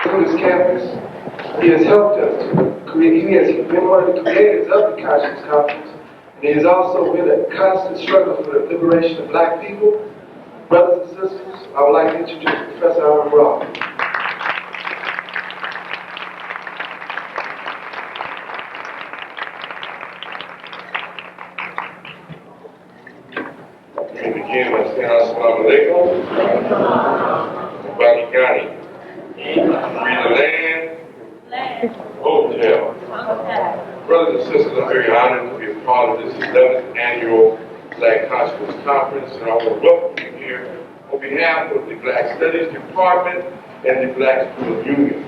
through this campus. He has helped us to create, he has been one of the creators of the Consciousness Conference, and he has also been a constant struggle for the liberation of black people. Brothers and sisters, I would like to introduce Professor Rahh. Again, I say assalamu alaikum. Bani Ghani. Free the land. Hotel. Brothers and sisters, I'm very honored to be a part of this 11th annual Black Consciousness Conference, and I want to welcome you here on behalf of the Black Studies Department and the Black Student Union.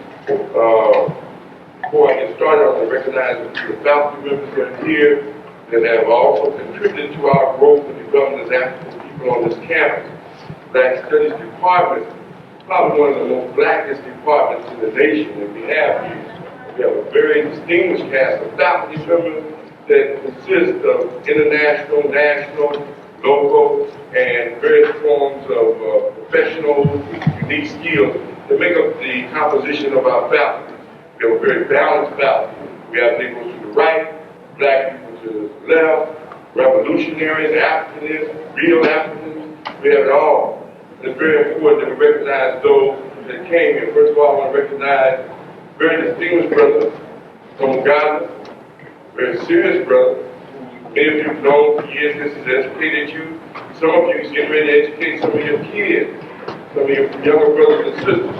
Before I get started, I want to recognize the faculty members that are here that have also contributed to our growth and development as African people on this campus. Black Studies Department, probably one of the most blackest departments in the nation, and we have a very distinguished cast of faculty members that consist of international, national, local, and various forms of professional, unique skills that make up the composition of our faculty. We have a very balanced faculty. We have people to the right, black people to the left, revolutionaries, Africanists, real Africans. We have it all. And it's very important that we recognize those that came here. First of all, I want to recognize very distinguished brother from Ghana, very serious brother, who many of you have known for years. This has educated you. Some of you is getting ready to educate some of your kids, some of your younger brothers and sisters.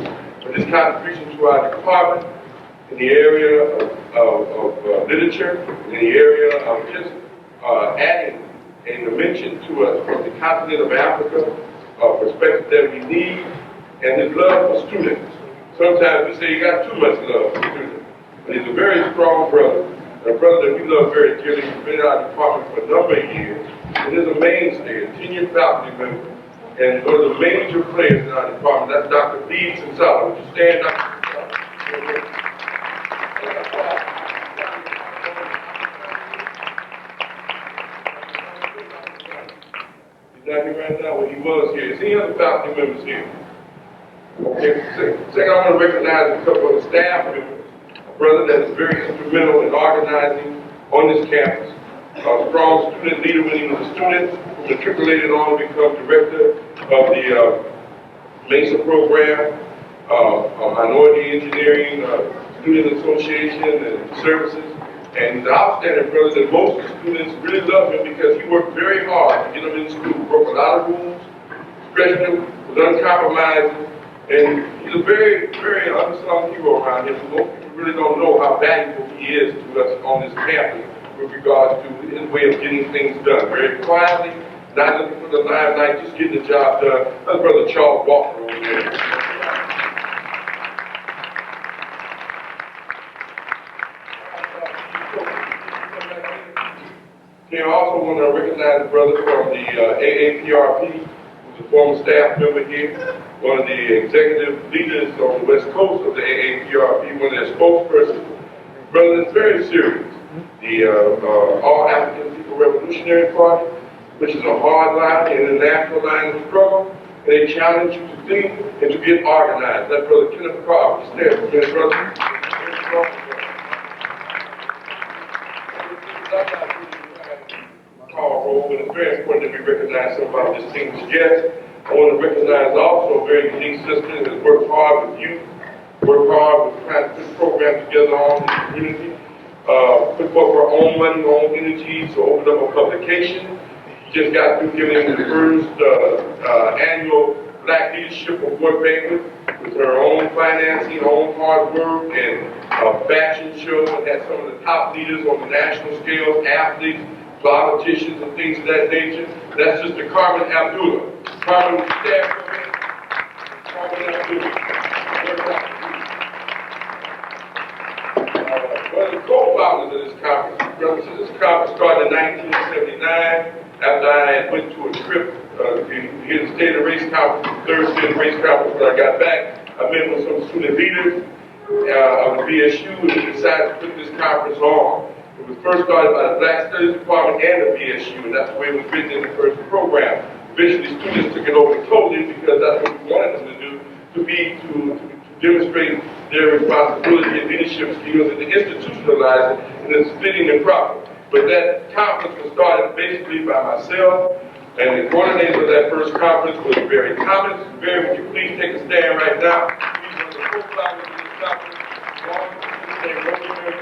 But this contribution to our department in the area of literature, in the area of just adding a dimension to us from the continent of Africa, a perspective that we need, and his love for students. Sometimes we say you got too much love for students. But he's a very strong brother, and a brother that we love very dearly. He's been in our department for a number of years, and is a mainstay, a tenured faculty member, and one of the major players in our department. That's Dr. Beads himself. Would you stand, Dr. He's not here right now. Well, he was here. Is any other faculty members here? Okay. Second, I want to recognize a couple of the staff members. A brother that is very instrumental in organizing on this campus. A strong student leader when he was a student, who matriculated on to become director of the MESA program, minority engineering, student association and services. And he's an outstanding brother that most of the students really love him because he worked very hard to get them in school, broke a lot of rules, stretched them, was uncompromising, and he's a very, very unsung hero around here. Most people really don't know how valuable he is to us on this campus with regards to his way of getting things done. Very quietly, not looking for the limelight, just getting the job done. That's Brother Charles Walker over there. I also want to recognize a brother from the AAPRP, who's a former staff member here, one of the executive leaders on the west coast of the AAPRP, one of their spokespersons. Brother is very serious. The All African People Revolutionary Party, which is a hard line and a national line of struggle, and they challenge you to think and to get organized. That's Brother Kenneth Carver. He's there. Yes, brother. And it's very important that we recognize some of our distinguished guests. I want to recognize also a very unique sister that has worked hard with youth, worked hard with trying to put programs together on the community, put forth her own money, her own energy, so opened up a publication. She just got through giving the first annual Black Leadership Award banquet with her own financing, her own hard work, and a fashion show, and had some of the top leaders on the national scale, athletes, politicians and things of that nature. That's just the Carmen Abdullah. Carmen was staff member. Carmen Abdullah. One of the co-founders of this conference, brothers, this conference started in 1979 after I went to a trip here to the State of the Race Conference, the third State of the Race Conference. When I got back, I met with some student leaders of the BSU, and we decided to put this conference on. It was first started by the Black Studies Department and the BSU, and that's the way it was written in the first program. Eventually, students took it over totally because that's what we wanted them to do, to demonstrate their responsibility and leadership skills and to institutionalize it and it's fitting and proper. But that conference was started basically by myself, and the coordinator of that first conference was Barry Thomas. Barry, would you please take a stand right now? He's one of the co-founders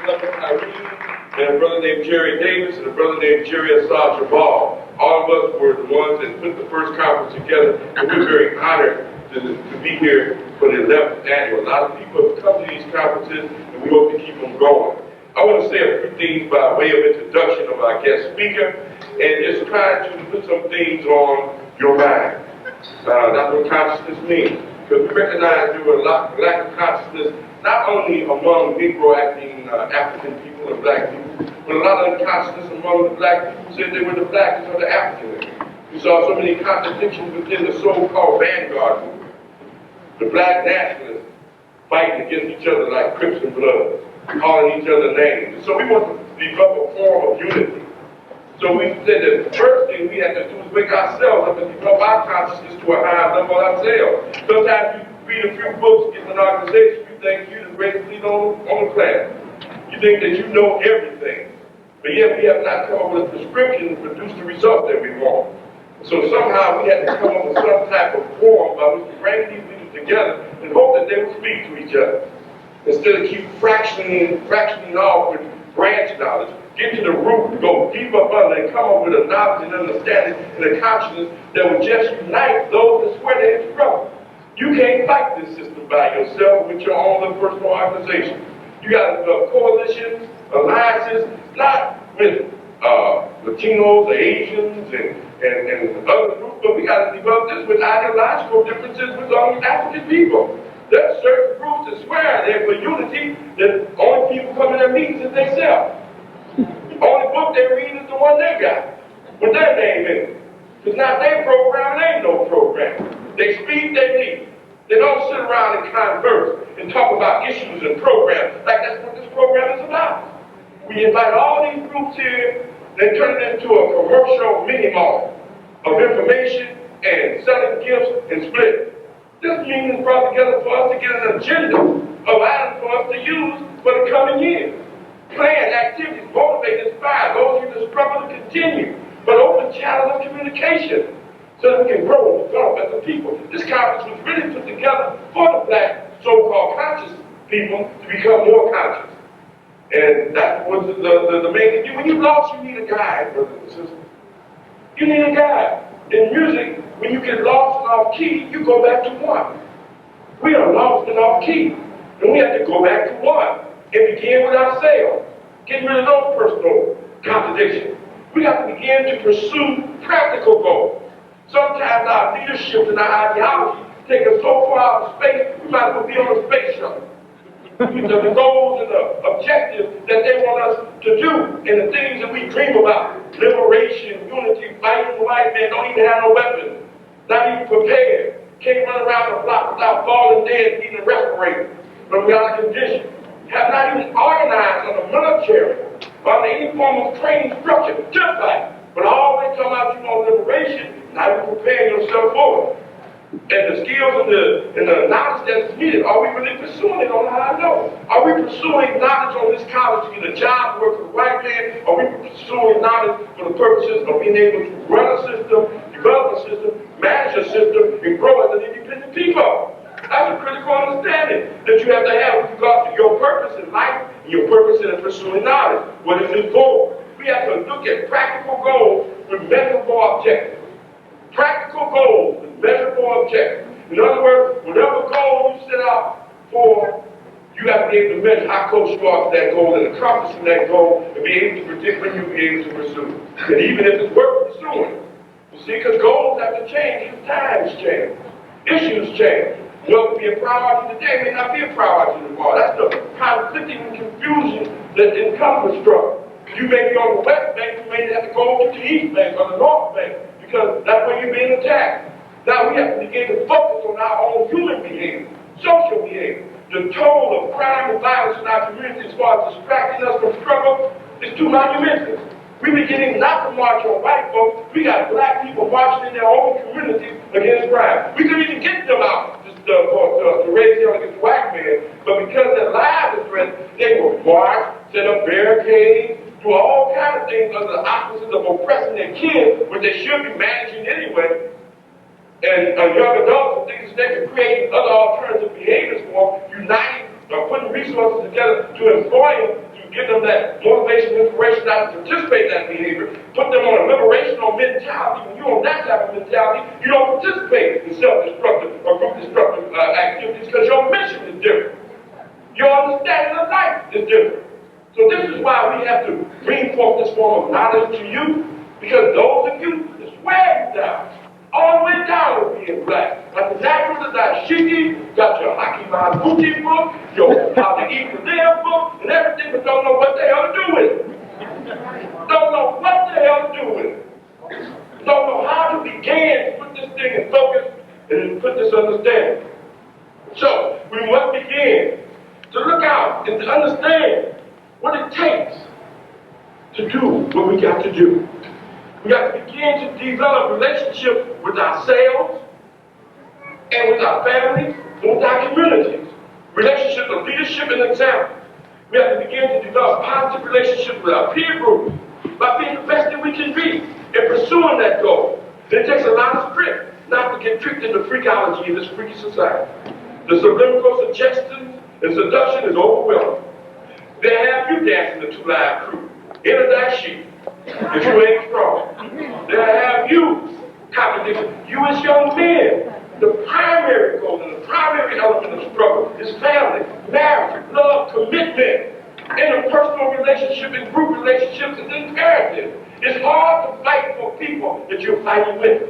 of this conference. And a brother named Jerry Davis and a brother named Jerry Assad Jabal. All of us were the ones that put the first conference together, and we're very honored to be here for the 11th annual. A lot of people have come to these conferences, and we hope to keep them going. I want to say a few things by way of introduction of our guest speaker, and just try to put some things on your mind. That's what consciousness means. Because we recognize there was a lack of consciousness, not only among Negro acting African people and black people, but a lot of unconsciousness among the black people who said they were the blackest or the Africans. We saw so many contradictions within the so-called vanguard movement. The black nationalists fighting against each other like Crips and Bloods, calling each other names. And so we want to develop a form of unity. So we said that the first thing we had to do is wake ourselves up and develop our consciousness to a higher level ourselves. Sometimes you read a few books, get an organization, you think you're the greatest leader on the planet. You think that you know everything. But yet we have not come up with a prescription to produce the result that we want. So somehow we had to come up with some type of form by which to bring these leaders together and hope that they would speak to each other. Instead of keep fractioning off with branch knowledge, get to the root, go deep up under and come up with a knowledge and understanding and a consciousness that would just unite those that swear they're in struggle. You can't fight this system by yourself with your own little personal organization. You got to develop coalitions, alliances, not with Latinos or Asians and other groups, but we got to develop this with ideological differences with African people. There are certain groups that swear they're for unity, that only people come in their meetings is themselves. The only book they read is the one they got, with their name in it. Because not their program, it ain't no program. They speak, they lead. They don't sit around and converse and talk about issues and programs like that's what this program is about. We invite all these groups here and turn it into a commercial mini-mall of information and selling gifts and splitting. This meeting is brought together for us to get an agenda of items for us to use for the coming year. Plan activities, motivate, inspire those who just struggle to continue, but open channels of communication so that we can grow and develop as a people. This conference was really put together for the black so-called conscious people to become more conscious. And that was the main thing. When you're lost, you need a guide, brothers and sisters. You need a guide. In music, when you get lost and off key, you go back to one. We are lost and off key. And we have to go back to one and begin with ourselves. Getting rid of those personal contradictions. We have to begin to pursue practical goals. Sometimes our leadership and our ideology take us so far out of space, we might as well be on a space shuttle. The goals and the objectives that they want us to do and the things that we dream about. Liberation, unity, fighting the white man, don't even have no weapons. Not even prepared. Can't run around the block without falling dead, needing a respirator. But we are conditioned. Have not even organized on the military or on any form of training structure to fight. But always come out, you know, liberation, now you prepare yourself for it. And the skills and the knowledge that's needed, are we really pursuing it on how I know? Are we pursuing knowledge on this college to get a job, work for the white man? Are we pursuing knowledge for the purposes of being able to run a system, develop a system, manage a system, and grow as an independent people? That's a critical understanding that you have to have with regard to your purpose in life and your purpose in pursuing knowledge. What is this goal? We have to look at practical goals with measurable objectives. Practical goals with measurable objectives. In other words, whatever goal you set out for, you have to be able to measure how close you are to that goal and accomplishing that goal and be able to predict when you'll be able to pursue it. And even if it's worth pursuing. You see, because goals have to change as times change. Issues change. What would be a priority today may not be a priority tomorrow. That's the conflicting and confusion that encompasses struggle. You may be on the west bank, you may have to go to the east bank or the north bank because that's where you're being attacked. Now we have to begin to focus on our own human behavior, social behavior. The toll of crime and violence in our community as far as distracting us from struggle is too monumental. We beginning not to march on white folks. We got black people marching in their own communities against crime. We couldn't even get them out this to raise hell against white men, but because their lives are threatened, they will march, set up barricades, do all kinds of things under the auspices of oppressing their kids, which they should be managing anyway. And young adults think that they can create other alternative behaviors for them, uniting, putting resources together to employ them, to give them that motivation, inspiration, not to participate in that behavior, put them on a liberational mentality. When you're on that type of mentality, you don't participate in self-destructive or group-destructive activities because your mission is different. Your understanding of life is different. So this is why we have to bring forth this form of knowledge to you, because those of you that swear you down, all the way down to being black. Got the natural dashiki, got your Hakiman Buti book, your How to Eat for Them book, and everything, but don't know what the hell to do with it. Don't know what the hell to do with it. Don't know how to begin to put this thing in focus and put this understanding. So, we must begin to look out and to understand what it takes to do what we got to do. We got to begin to develop relationships with ourselves and with our families and with our communities. Relationships of leadership and example. We have to begin to develop positive relationships with our peer groups by being the best that we can be in pursuing that goal. It takes a lot of strength not to get tricked into freakology in this freaky society. The subliminal suggestions and seduction is overwhelming. They have you dancing the two-live crew. Enter that sheep. If you ain't strong, they'll have you contradicting. You as young men, the primary goal and the primary element of struggle is family, marriage, love, commitment. Interpersonal relationship and group relationships is imperative. It's hard to fight for people that you're fighting with.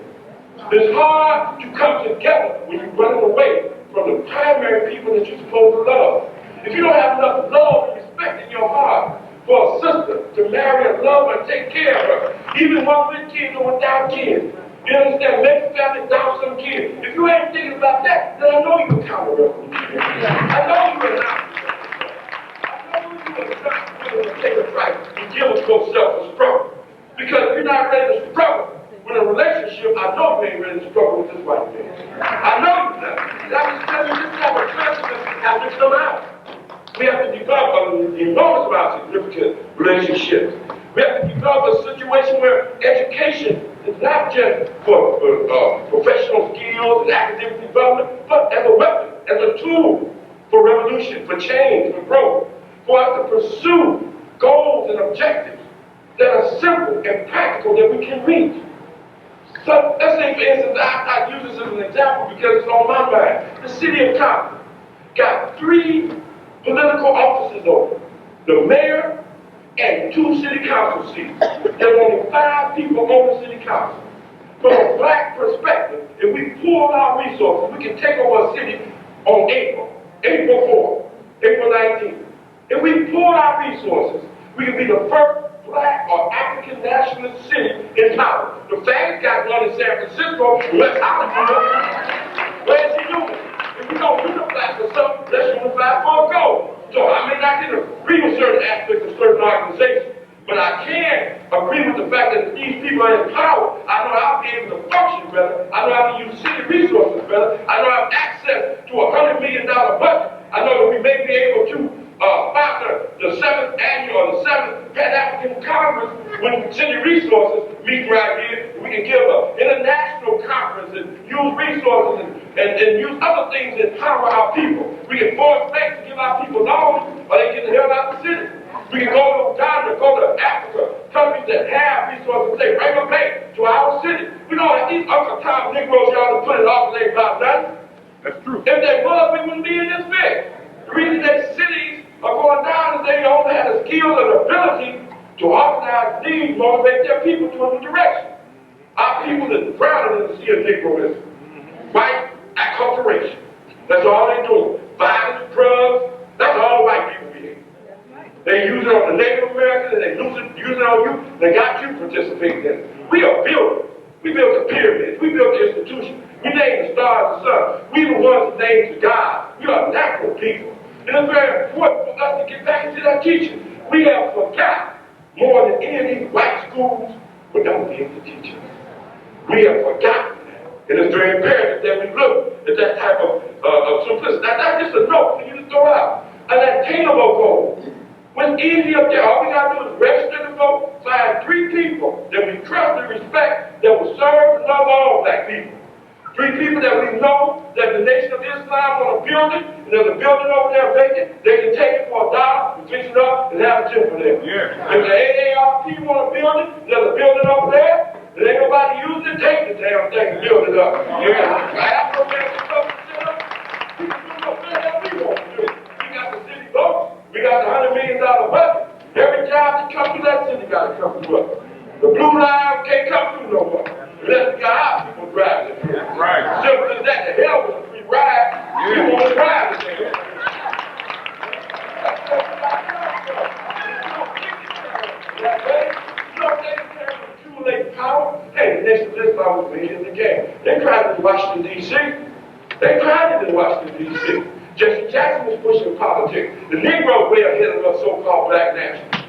It's hard to come together when you're running away from the primary people that you're supposed to love. If you don't have enough love and respect in your heart for a sister to marry and love her and take care of her, even one with kids or without kids. You understand? Make a family without some kids. If you ain't thinking about that, then I know you're counter-revolutionary. I know you're not. I know you're not willing to take a fight and give us yourself a struggle. Because if you're not ready to struggle with a relationship, I know you ain't ready to struggle with this white man. I know you're not. I'm just telling you, this type of consciousness has to come out. We have to develop an enormous amount of significant relationships. We have to develop a situation where education is not just for professional skills and academic development, but as a weapon, as a tool for revolution, for change, for growth, for us to pursue goals and objectives that are simple and practical that we can reach. So let's say, for instance, I use this as an example because it's on my mind. The city of Compton got 3 political offices open. The mayor and 2 city council seats. There's only 5 people on the city council. From a black perspective, if we pool our resources, we can take over a city on April 4th, April 19th. If we pool our resources, we can be the first black or African nationalist city in power. The fans got one in San Francisco, West Hollywood. Where's he doing? If we don't unify for something, let's unify for a goal. So I may not agree with certain aspects of certain organizations, but I can agree with the fact that if these people are in power, I know I'll be able to function better. I know how to use city resources better. I know I have access to a $100 million budget. I know that we may be able to sponsor the 7th annual or the 7th Pan-African Congress when city resources meet right here. We can give an international conference and use resources and use other things to empower our people. We can force banks to give our people loans or they get the hell out of the city. We can go to Uganda, go to Africa, countries that have resources, say, bring a bank to our city. We don't have these Uncle Tom Negroes y'all to put it off and they about nothing. That's true. If they was, we wouldn't be in this mess. The reason that cities are going down is they don't have the skills or the ability to organize needs, motivate their people to a new direction. Our people is drowning in the sea of Negroism. White acculturation. That's all they're doing. Violence, drugs, that's all white people being. They use it on the Native Americans and they use it on you. They got you participating in it. We are builders. We built the pyramids. We built the institutions. We named the stars and sun. We the ones that named the God. We are natural people. And it's very important for us to get back into that teaching. We have forgotten more than any of these white schools would ever be able to teach us. We have forgotten that. And it's very imperative that we look at that type of simplicity. Now, that's just a note for you to throw out. An attainable goal. When easy up there, all we got to do is register to vote, find 3 people that we trust and respect that will serve and love all black people. 3 people that we know that the Nation of Islam want to build it, and there's a building over there vacant, they can take it for $1 and fix it up and have a gym for them. Yeah. If the AARP want to build it, there's a building over there, and ain't nobody using it, take the damn thing and build it up. Yeah. After we can do what the hell we want to do. We got the city votes, we got the $100 million budget. Every job that comes through that city got to come through us. The blue line can't come through no more. Unless we got our people driving it. Right. Simple as that. The hell with a free ride. Yeah. You want to drive it there. You know, they can accumulate power. Hey, the Nation of Islam was in the game. They tried it in Washington, D.C. They tried it in Washington, D.C. Jesse Jackson was pushing politics. The Negro way ahead of us so-called black nationalists.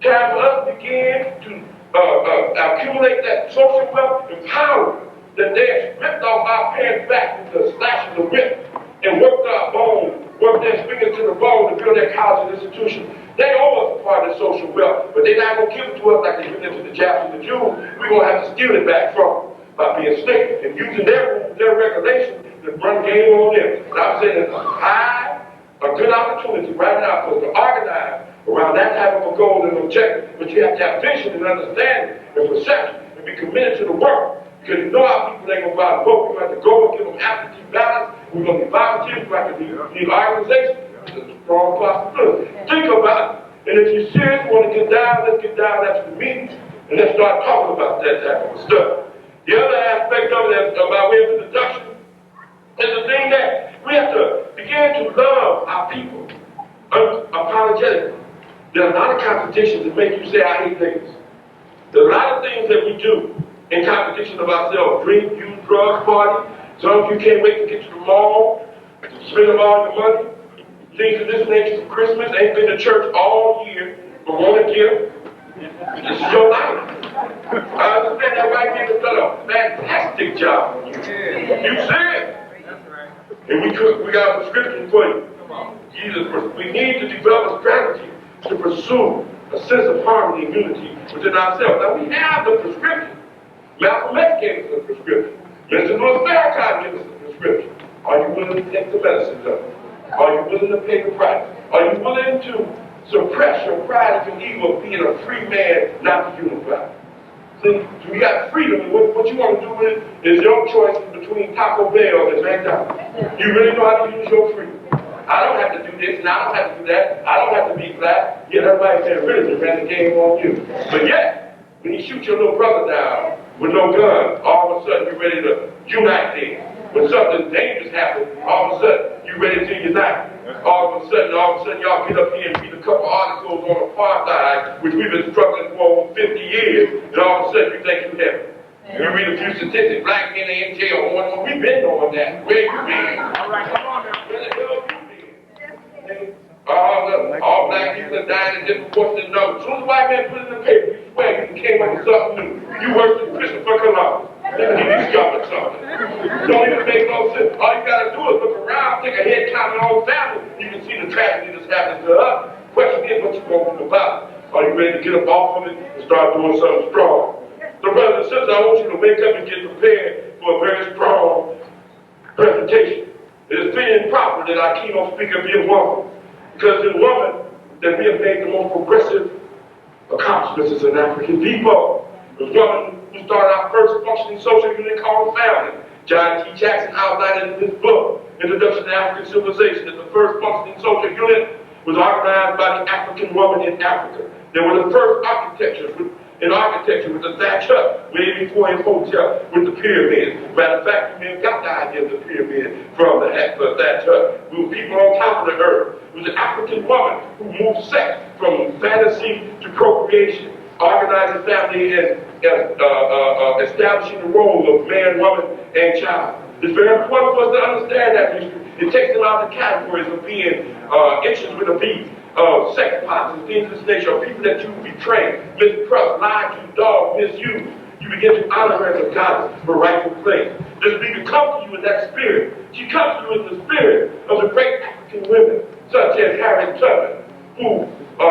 Time for us to begin to accumulate that social wealth and power that they have ripped off our parents' back with the slash of the whip and worked our bones, worked their fingers to the bone to build their college and institutions. They owe us a part of the social wealth, but they're not going to give it to us like they give it to the Japs and the Jews. We're going to have to steal it back from them by being slick and using their rules, their regulations to run game on them. And I'm saying it's a good opportunity right now for us to organize around that type of a goal and objective. But you have to have vision and understanding and perception and be committed to the work. Because you know our people ain't going to go out and vote. We're going to have to go and give them absentee ballots. We're going to be volunteers. We're going to need organizations. It's a strong possibility. Think about it. And if you're serious, want to get down, let's get down after the meeting and let's start talking about that type of stuff. The other aspect of it, by way of introduction, is the thing that we have to begin to love our people unapologetically. There are a lot of contradictions that make you say, I hate niggas. There are a lot of things that we do in contradiction of ourselves. Drink, use, drugs, party. Some of you can't wait to get to the mall, to spend all your money. Things of this nature for Christmas. Ain't been to church all year, but want to give. This is your life. I understand that white people done a fantastic job. You see it. And we got a prescription for you. We need to develop a strategy to pursue a sense of harmony and unity within ourselves. Now we have the prescription. Malcolm X gave us the prescription. Mr. Louis Farrakhan gave us the prescription. Are you willing to take the medicine though? Are you willing to pay the price? Are you willing to suppress your pride and your ego of being a free man, not to unify? See, so we got freedom, and what you want to do with it is your choice between Taco Bell and McDonald's. You really know how to use your freedom. I don't have to do this, and I don't have to do that. I don't have to be black. Yet everybody said religion ran the game on you. But yet, when you shoot your little brother down with no gun, all of a sudden you're ready to unite there. When something dangerous happens, all of a sudden you're ready to unite. All of a sudden y'all get up here and read a couple articles on apartheid, which we've been struggling for over 50 years, and all of a sudden you think you have it. You read a few statistics, black men are in jail. We've been doing that. Where you been? All right, come on now. Where the hell you been? All black people are dying in disproportionate numbers. As soon as white men put it in the paper, you swear you came up with something new. You worse than Christopher Columbus. Let me discover something. Don't even make no sense. All you gotta do is look around, take a head count of your own family. You can see the tragedy that's happening to us. Question is, what you gonna do about it? Are you ready to get up off of it and start doing something strong? So brothers and sisters, I want you to wake up and get prepared for a very strong presentation. It is fitting and proper that our keynote speaker be a woman. Because it's a woman that we have made the most progressive accomplishments as an African people. The woman who started our first functioning social unit called family. John T. Jackson outlined in his book, Introduction to African Civilization, that the first functioning social unit was organized by the African woman in Africa. They were the first architecture with the thatch hut, way before his hotel with the pyramids. Matter of fact, we got the idea of the pyramid from the thatch hut. We were people on top of the earth. It was an African woman who moved sex from fantasy to procreation, organizing family and establishing the role of man, woman, and child. It's very important for us to understand that history. It takes them out of the categories of being inches with a B, sex pots and things of this nature, people that you betray, mistrust, lie to, dog, misuse. You begin to honor her as a goddess, her rightful place. This speaker comes to you in that spirit. She comes to you in the spirit of the great African women, such as Harriet Tubman, who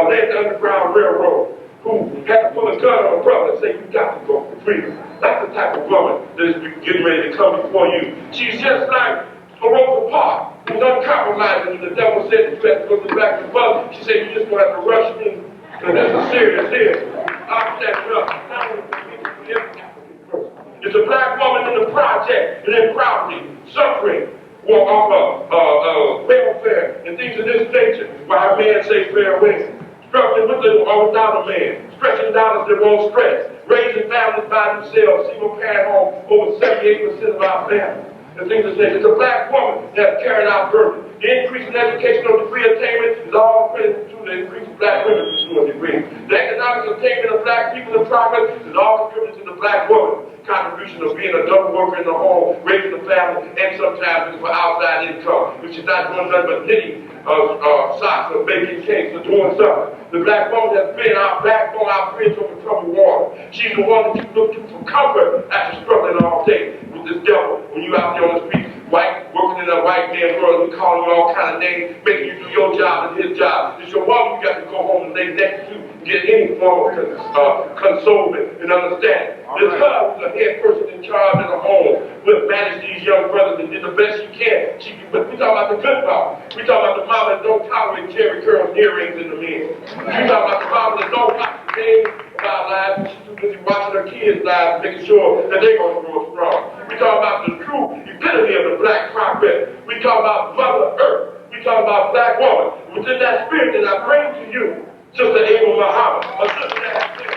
led the Underground Railroad, who had to pull a gun on a brother and say, you got to go for freedom. That's the type of woman that is getting ready to come before you. She's just like Rosa Parks, who's uncompromising. The devil said that you have to go to the back of the bus. She said, you just going to have to rush me, because this is serious here. I'm standing up, not only for me, but for every African person. It's a black woman in the project, and in poverty, suffering, off of welfare, and things of this nature, while men say farewell. Struggling with it or without a man, stretching dollars that won't stretch, raising families by themselves, single parent home, over 78% of our families. And things of this nature. It's a black woman that carried out burden. The increase in educational degree attainment is all credited to the increase of black women pursuing degrees. The economic attainment of black people in progress is all contributed to the black woman. Contribution of being a double worker in the home, raising the family, and sometimes for outside income, which is not doing nothing but knitting socks or baking cakes or doing something. The black woman has been our backbone, our bridge over troubled water. She's the one that you look to for comfort after struggling all day with this devil. When you out there on the street, working in a white man's world, we call you all kind of names, making you do your job and his job. It's your woman you got to go home and lay next to and get any form of consolement and understanding. This husband is a head person in charge in the home. We'll manage these young brothers and do the best she can. But we talk about the good mama. We talk about the mama that don't tolerate Jerry Curl's earrings in the men. We talk about the mama that don't watch the days of our lives, but she's too busy watching her kids' lives, making sure that they're going to grow strong. We talk about the true epitome of the black progress. We talk about Mother Earth. We talk about black woman. Within that spirit that I bring to you, Sister Abel Muhammad, a sister that has been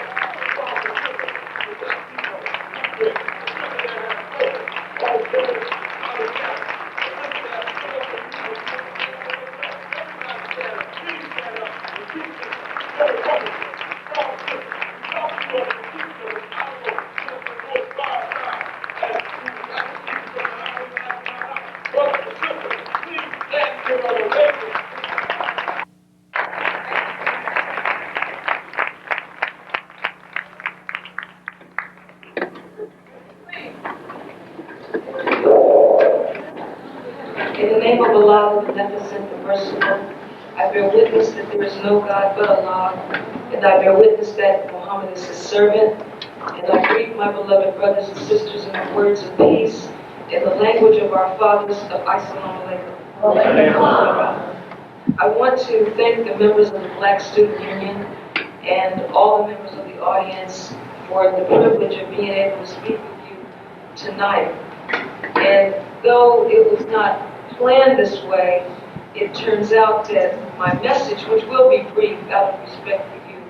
In the name of Allah, the Beneficent, the Merciful, I bear witness that there is no God but Allah, and I bear witness that Muhammad is his servant, and I greet my beloved brothers and sisters in the words of peace, in the language of our fathers of Assalamu alaikum. I want to thank the members of the Black Student Union and all the members of the audience for the privilege of being able to speak with you tonight. And though it was not planned this way, it turns out that my message, which will be brief out of respect for you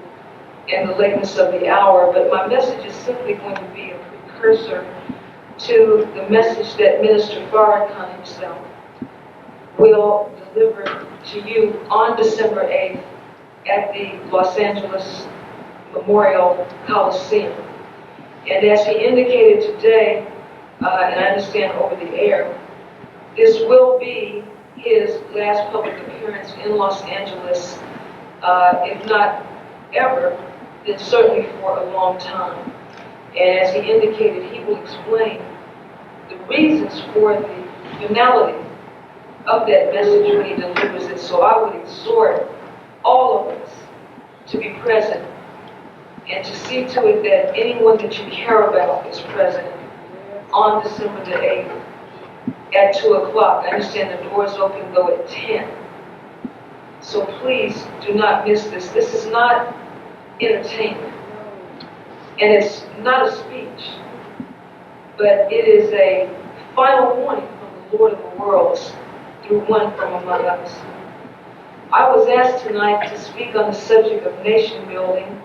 and the lateness of the hour, but my message is simply going to be a precursor to the message that Minister Farrakhan himself will deliver to you on December 8th at the Los Angeles Memorial Coliseum. And as he indicated today, and I understand over the air, this will be his last public appearance in Los Angeles, if not ever, then certainly for a long time. And as he indicated, he will explain the reasons for the finality of that message when he delivers it. So I would exhort all of us to be present and to see to it that anyone that you care about is present on December the 8th at 2 o'clock. I understand the doors open though at 10. So please do not miss this. This is not entertainment. And it's not a speech. But it is a final warning from the Lord of the worlds through one from among us. I was asked tonight to speak on the subject of nation building,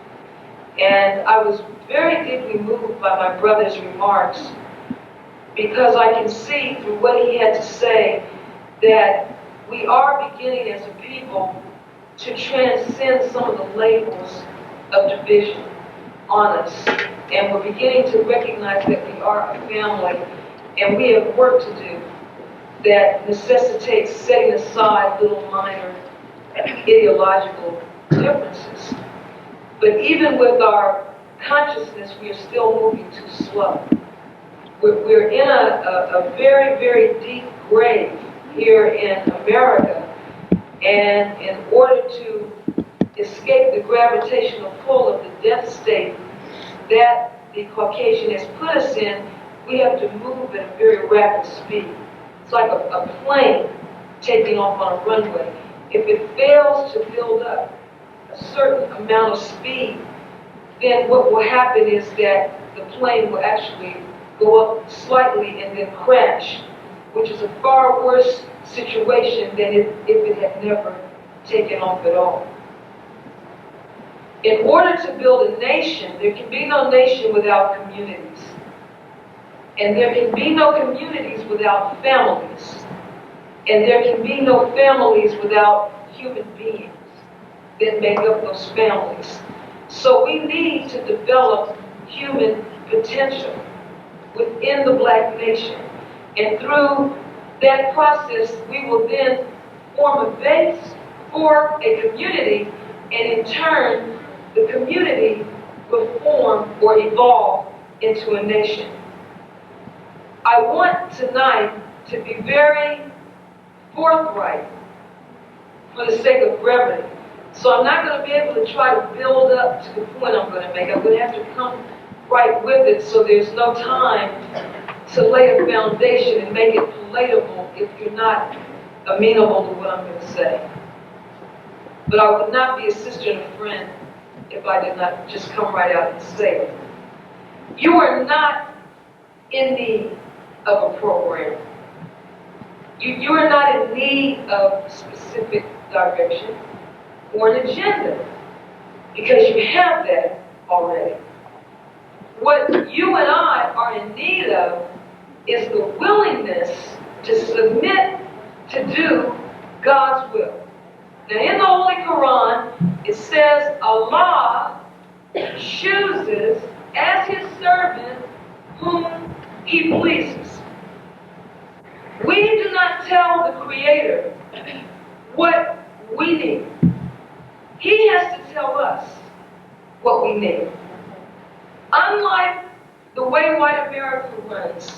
and I was very deeply moved by my brother's remarks, because I can see through what he had to say that we are beginning as a people to transcend some of the labels of division on us. And we're beginning to recognize that we are a family and we have work to do that necessitates setting aside little minor ideological differences. But even with our consciousness, we are still moving too slow. we're in a very, very deep grave here in America. And in order to escape the gravitational pull of the death state that the Caucasian has put us in, we have to move at a very rapid speed. It's like a plane taking off on a runway. If it fails to build up a certain amount of speed, then what will happen is that the plane will actually go up slightly and then crash, which is a far worse situation than if it had never taken off at all. In order to build a nation, there can be no nation without communities. And there can be no communities without families. And there can be no families without human beings that make up those families. So we need to develop human potential within the black nation. And through that process, we will then form a base for a community, and in turn, the community will form or evolve into a nation. I want tonight to be very forthright for the sake of brevity. So I'm not going to be able to try to build up to the point I'm going to make. I'm going to have to come right with it so there's no time to lay a foundation and make it palatable if you're not amenable to what I'm going to say. But I would not be a sister and a friend if I did not just come right out and say it. You are not in need of a program. You are not in need of specific direction or an agenda, because you have that already. What you and I are in need of is the willingness to submit to do God's will. Now, in the Holy Quran, it says Allah chooses as His servant whom He pleases. We do not tell the Creator what we need. He has to tell us what we need. Unlike the way white America runs,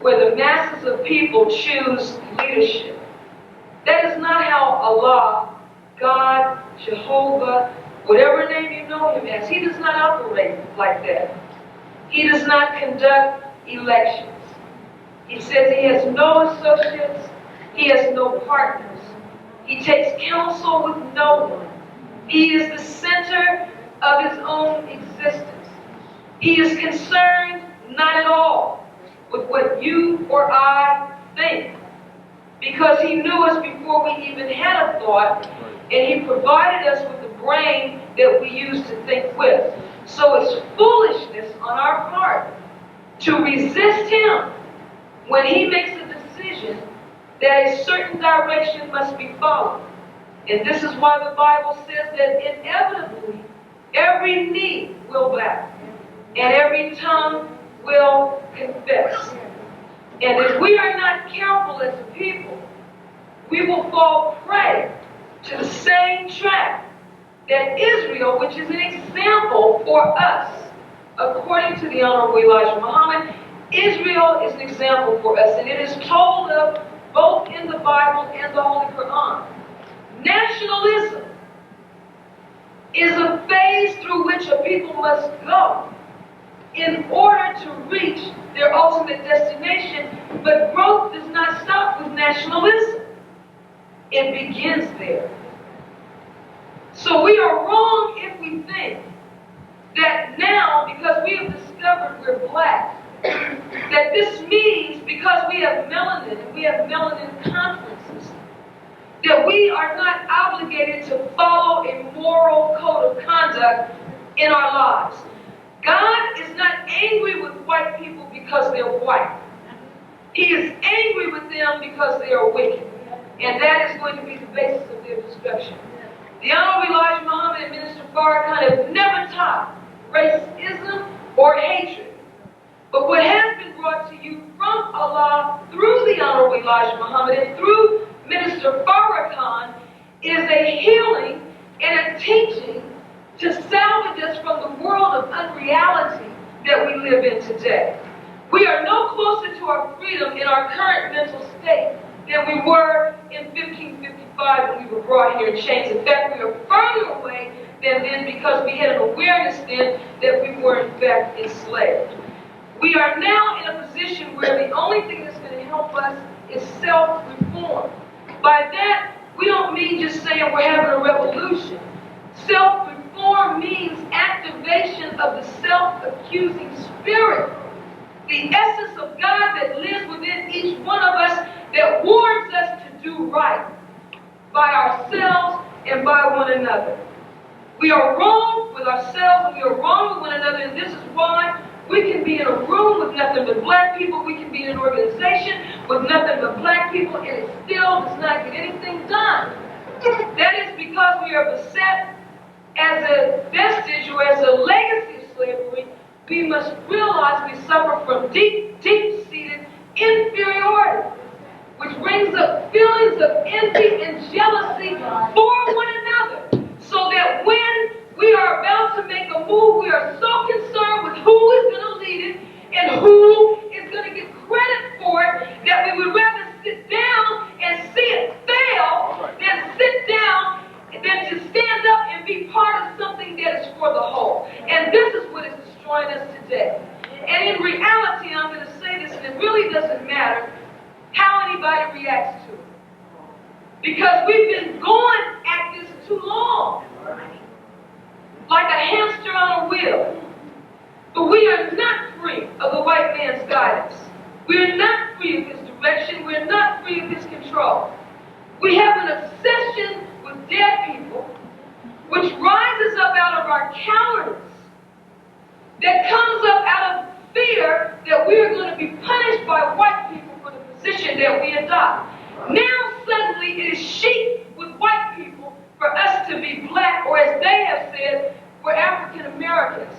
where the masses of people choose leadership, that is not how Allah, God, Jehovah, whatever name you know Him as, He does not operate like that. He does not conduct elections. He says He has no associates. He has no partners. He takes counsel with no one. He is the center of His own existence. He is concerned not at all with what you or I think, because He knew us before we even had a thought, and He provided us with the brain that we use to think with. So it's foolishness on our part to resist Him when He makes a decision that a certain direction must be followed. And this is why the Bible says that inevitably every knee will bow and every tongue will confess. And if we are not careful as a people, we will fall prey to the same trap that Israel, which is an example for us, according to the Honorable Elijah Muhammad, Israel is an example for us, and it is told of both in the Bible and the Holy Quran. Nationalism is a phase through which a people must go in order to reach their ultimate destination, but growth does not stop with nationalism. It begins there. So we are wrong if we think that now, because we have discovered we're black, that this means because we have melanin and we have melanin conferences, that we are not obligated to follow a moral code of conduct in our lives. God is not angry with white people because they're white. He is angry with them because they are wicked. And that is going to be the basis of their destruction. The Honorable Elijah Muhammad and Minister Farrakhan have never taught racism or hatred. But what has been brought to you from Allah through the Honorable Elijah Muhammad and through Minister Farrakhan is a healing and a teaching to salvage us from the world of unreality that we live in today. We are no closer to our freedom in our current mental state than we were in 1555 when we were brought here in chains. In fact, we are further away than then because we had an awareness then that we were in fact enslaved. We are now in a position where the only thing that's going to help us is self-reform. By that, we don't mean just saying we're having a revolution. Self-reform means activation of the self-accusing spirit, the essence of God that lives within each one of us that warns us to do right by ourselves and by one another. We are wrong with ourselves, and we are wrong with one another, and this is why we can be in a room with nothing but black people, we can be in an organization with nothing but black people, and it still does not get anything done. That is because we are beset as a vestige or as a legacy of slavery. We must realize we suffer from deep-seated inferiority, which brings up feelings of envy and jealousy for one another, so that when we are about to make a move, we are so concerned with who is going to lead it and who is going to get credit for it that we would rather sit down and see it fail than sit down than to stand up and be part of something that is for the whole. And this is what is destroying us today. And in reality, I'm going to say this, and it really doesn't matter how anybody reacts to it. Because we've been going at this too long. Like a hamster on a wheel. But we are not free of the white man's guidance. We are not free of his direction. We are not free of his control. We have an obsession with dead people, which rises up out of our cowardice, that comes up out of fear that we are going to be punished by white people for the position that we adopt. Now suddenly it is chic with white people for us to be black, or as they have said, we're African Americans.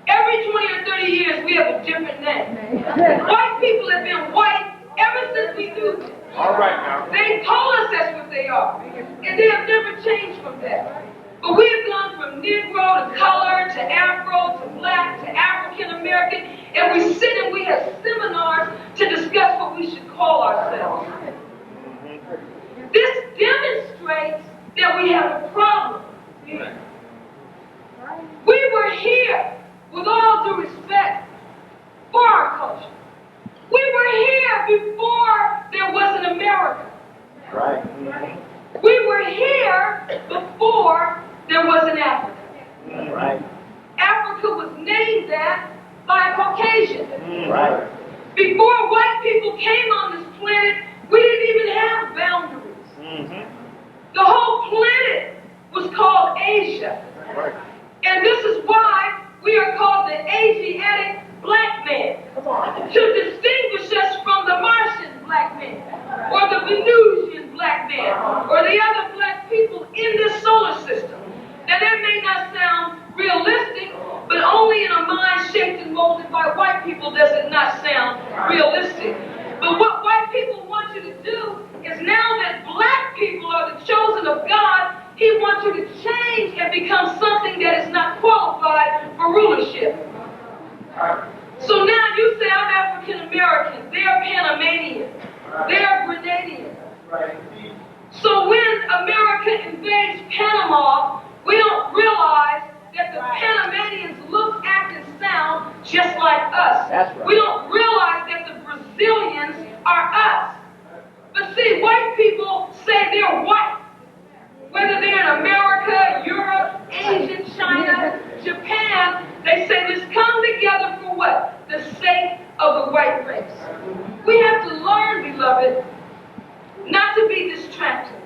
Every 20 or 30 years we have a different name. White people have been white ever since we knew them. All right now. They told us that's what they are, and they have never changed from that. But we have gone from Negro to color to Afro to black to African American, and we sit and we have seminars to discuss what we should call ourselves. This demonstrates that we have a problem. We were here, with all due respect, for our culture. We were here before there was an America. Right. We were here before there was an Africa. Right. Africa was named that by a Caucasian. Right. Before white people came on this planet, we didn't even have boundaries. The whole planet was called Asia. Right. And this is why we are called the Asiatic black man, to distinguish us from the Martian black man, or the Venusian black man, or the other black people in this solar system. Now that may not sound realistic, but only in a mind shaped and molded by white people does it not sound realistic. But what white people want you to do is, now that black people are the chosen of God, he wants you to change and become something that is not qualified for rulership. So now you say, I'm African American, they're Panamanian, they're Grenadian. So when America invades Panama, we don't realize that the Panamanians look, act, and sound just like us. That's right. We don't realize that the Brazilians are us. But see, white people say they're white. Whether they're in America, Europe, Asia, China, Japan, they say let's come together for what? The sake of the white race. We have to learn, beloved, not to be distracted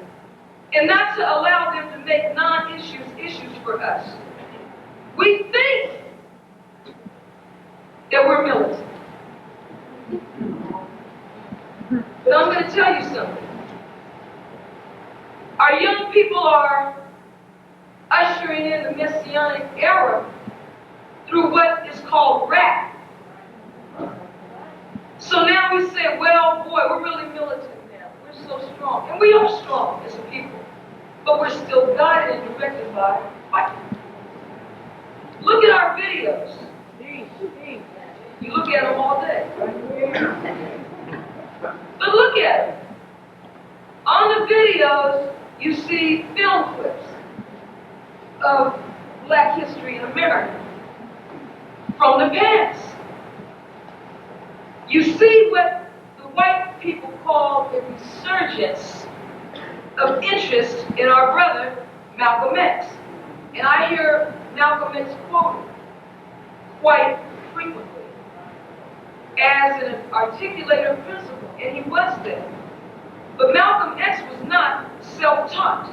and not to allow them to make non-issues issues for us. We think that we're militant. But I'm going to tell you something. Our young people are ushering in the Messianic era through what is called rap. So now we say, well, boy, we're really militant now. We're so strong. And we are strong as a people. But we're still guided and directed by white people. Look at our videos. You look at them all day. But look at them. On the videos, you see film clips of Black history in America from the past. You see what the white people call a resurgence of interest in our brother, Malcolm X. And I hear Malcolm X quoted quite frequently as an articulator of principle, and he was there. But Malcolm X was not self-taught.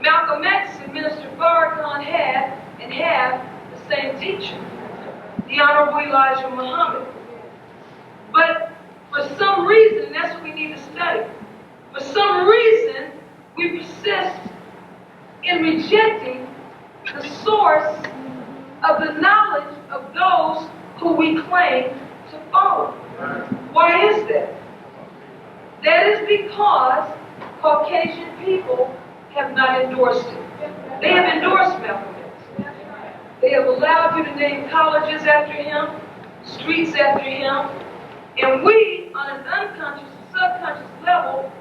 Malcolm X and Minister Farrakhan had and have the same teacher, the Honorable Elijah Muhammad. But for some reason, and that's what we need to study, for some reason, we persist in rejecting the source of the knowledge of those who we claim to follow. Why is that? That is because Caucasian people have not endorsed it. They have endorsed Malcolm X. They have allowed you to name colleges after him, streets after him, and we, on an unconscious, subconscious level,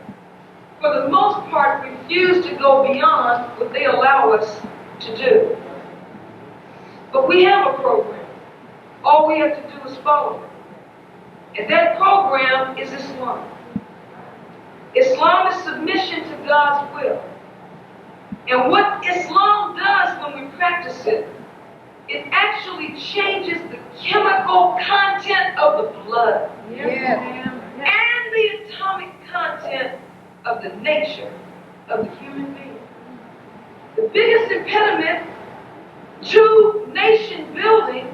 for the most part, refuse to go beyond what they allow us to do. But we have a program. All we have to do is follow it. And that program is Islam. Islam is submission to God's will. And what Islam does when we practice it, it actually changes the chemical content of the blood. Yes. And the atomic content of the nature of the human being. The biggest impediment to nation building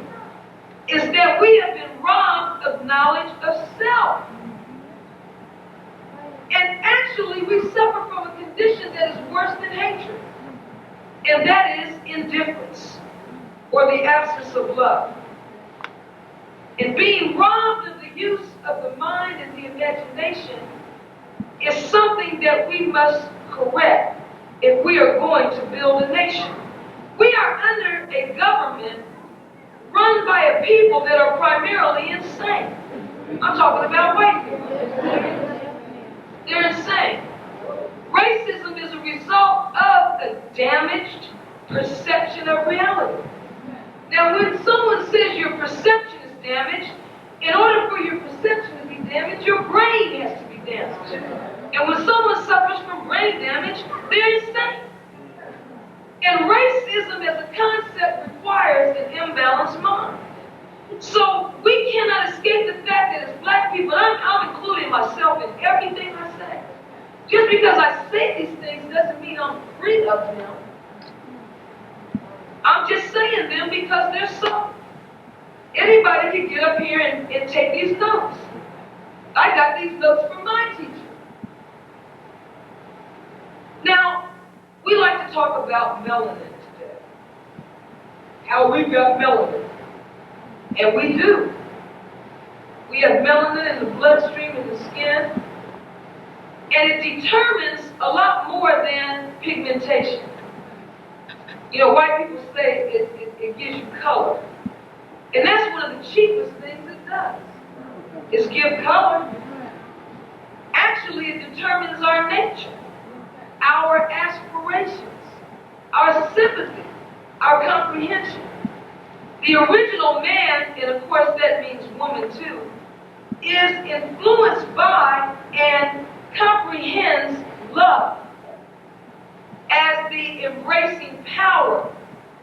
is that we have been robbed of knowledge of self. And actually, we suffer from a condition that is worse than hatred. And that is indifference, or the absence of love. And being robbed of the use of the mind and the imagination is something that we must correct if we are going to build a nation. We are under a government run by a people that are primarily insane. I'm talking about white people. They're insane. Racism is a result of a damaged perception of reality. Now, when someone says your perception is damaged, in order for your perception to be damaged, your brain has to be damaged. And when someone suffers from brain damage, they're insane. And racism as a concept requires an imbalanced mind. So we cannot escape the fact that as black people, I'm including myself in everything I say. Just because I say these things doesn't mean I'm free of them. I'm just saying them because they're so. Anybody can get up here and take these notes. I got these notes from my teacher. Now, we like to talk about melanin today. How we've got melanin. And we do. We have melanin in the bloodstream, in the skin. And it determines a lot more than pigmentation. You know, white people say it gives you color. And that's one of the cheapest things it does, is give color. Actually, it determines our nature, our aspirations, our sympathy, our comprehension. The original man, and of course that means woman too, is influenced by and comprehends love as the embracing power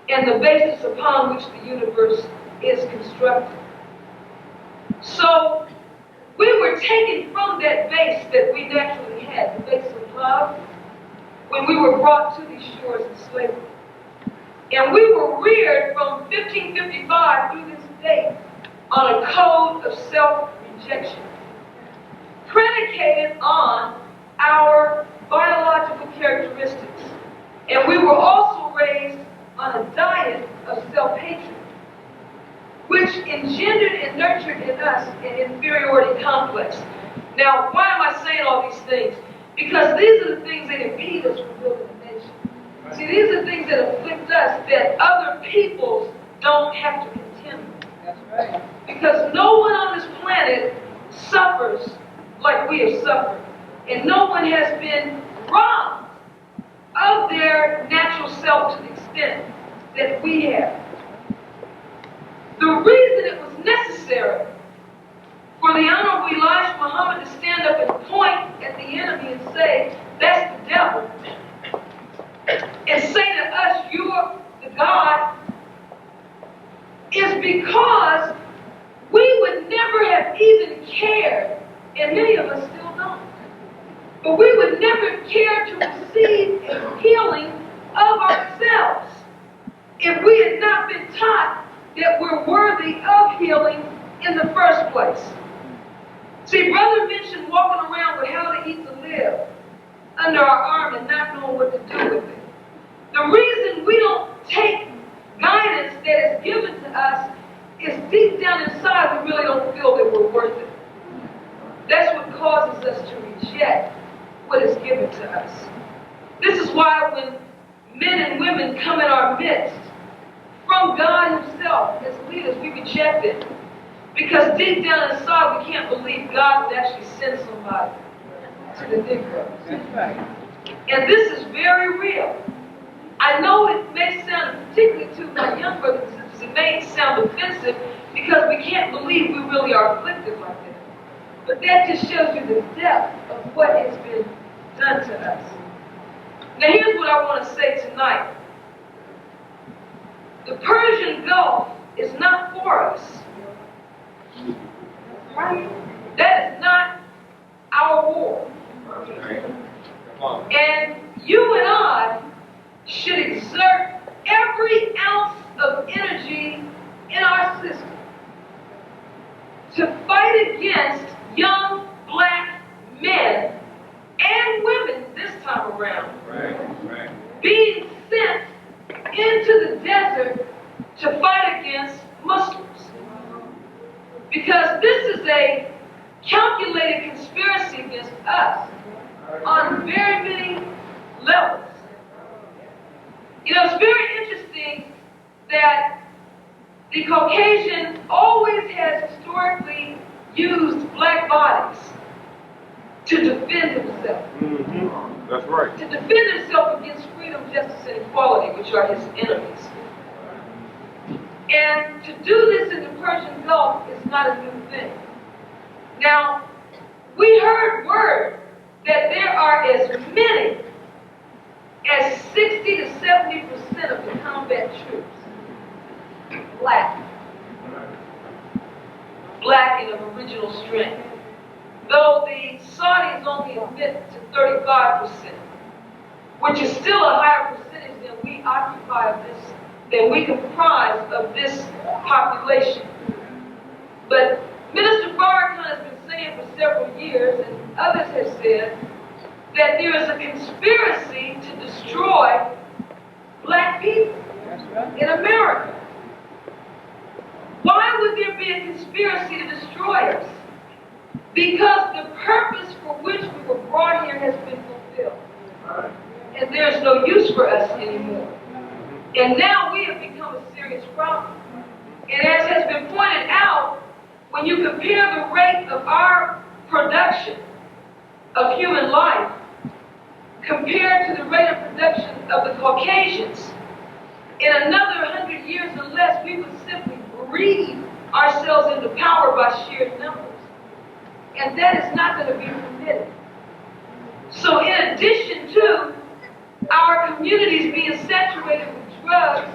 and the basis upon which the universe is constructed. So we were taken from that base that we naturally had, the base of love, when we were brought to these shores of slavery. And we were reared from 1555 through this date on a code of self-rejection, predicated on our biological characteristics. And we were also raised on a diet of self-hatred, which engendered and nurtured in us an inferiority complex. Now, why am I saying all these things? Because these are the things that impede us from building a nation. See, these are things that afflict us that other peoples don't have to contend with. Because no one on this planet suffers like we have suffered. And no one has been robbed of their natural self to the extent that we have. The reason it was necessary for the Honorable Elijah Muhammad to stand up and point at the enemy and say, that's the devil, and say to us, you are the God, is because we would never have even cared, and many of us still don't, but we would never have cared to receive a healing of ourselves if we had not been taught that we're worthy of healing in the first place. See, Brother mentioned walking around with how to eat to live under our arm and not knowing what to do with it. The reason we don't take guidance that is given to us is deep down inside we really don't feel that we're worth it. That's what causes us to reject what is given to us. This is why when men and women come in our midst from God Himself as leaders, we reject it. Because deep down inside, we can't believe God would actually send somebody to the Negro. And this is very real. I know it may sound, particularly to my young brothers and sisters, it may sound offensive because we can't believe we really are afflicted like that. But that just shows you the depth of what has been done to us. Now here's what I want to say tonight. The Persian Gulf is not for us. That is not our war. And you and I should exert every ounce of energy in our system to fight against young black men and women this time around being sent into the desert to fight against Muslims. Because this is a calculated conspiracy against us on very many levels. You know, it's very interesting that the Caucasian always has historically used black bodies to defend himself. Mm-hmm. That's right. To defend himself against freedom, justice, and equality, which are his enemies. And to do this in the Persian Gulf is not a new thing. Now, we heard word that there are as many as 60 to 70% of the combat troops black. Black and of original strength. Though the Saudis only admit to 35%, which is still a higher percentage than we occupy of this, than we comprise of this population. But Minister Farrakhan has been saying for several years, and others have said, that there is a conspiracy to destroy black people in America. Why would there be a conspiracy to destroy us? Because the purpose for which we were brought here has been fulfilled. And there's no use for us anymore. And now we have become a serious problem. And as has been pointed out, when you compare the rate of our production of human life compared to the rate of production of the Caucasians, in another 100 years or less, we would simply breathe ourselves into power by sheer numbers. And that is not going to be permitted. So in addition to our communities being saturated with drugs,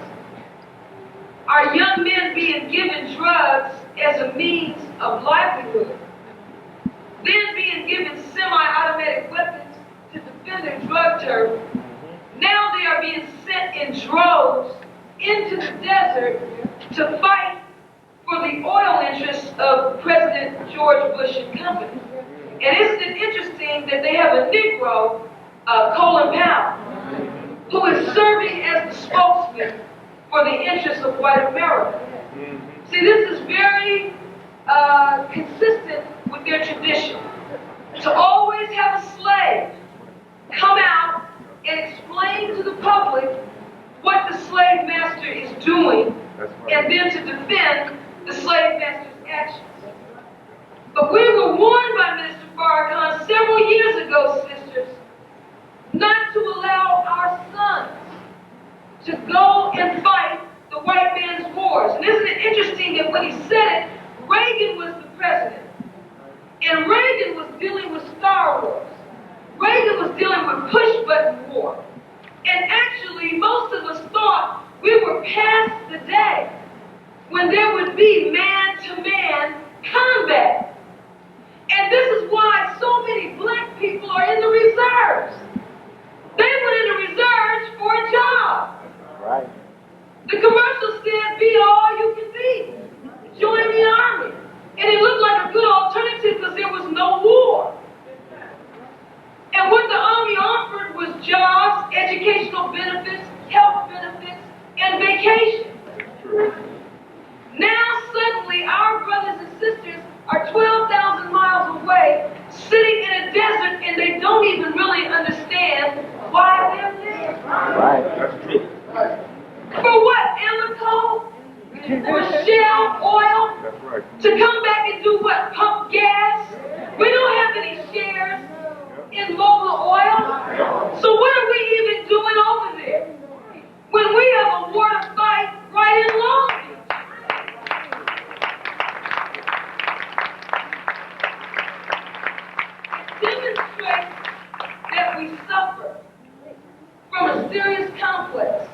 our young men being given drugs as a means of livelihood, then being given semi-automatic weapons to defend their drug turf, now they are being sent in droves into the desert to fight for the oil interests of President George Bush and company. And isn't it interesting that they have a Negro, Colin Powell, who is serving as the spokesman for the interests of white America. See, this is very consistent with their tradition. To always have a slave come out and explain to the public what the slave master is doing, and then to defend the slave master's actions. But we were warned by Minister Farrakhan several years ago, sisters, not to allow our sons to go and fight the white man's wars. And isn't it interesting that when he said it, Reagan was the president. And Reagan was dealing with Star Wars. Reagan was dealing with push-button war. And actually, most of us thought we were past the day when there would be man-to-man combat. And this is why so many black people are in the reserves. They went in the reserves for a job. Right. The commercial said, be all you can be. Join the army. And it looked like a good alternative because there was no war. And what the army offered was jobs, educational benefits, health benefits, and vacation. Now suddenly our brothers and sisters are 12,000 miles away, sitting in a desert, and they don't even really understand why they're there. Right. That's true. For what? Amoco? For shell oil? That's right. To come back and do what? Pump gas? We don't have any shares in Mobil Oil. So what are we even doing over there? When we have a war to fight right in Long Beach. Demonstrates that we suffer from a serious complex.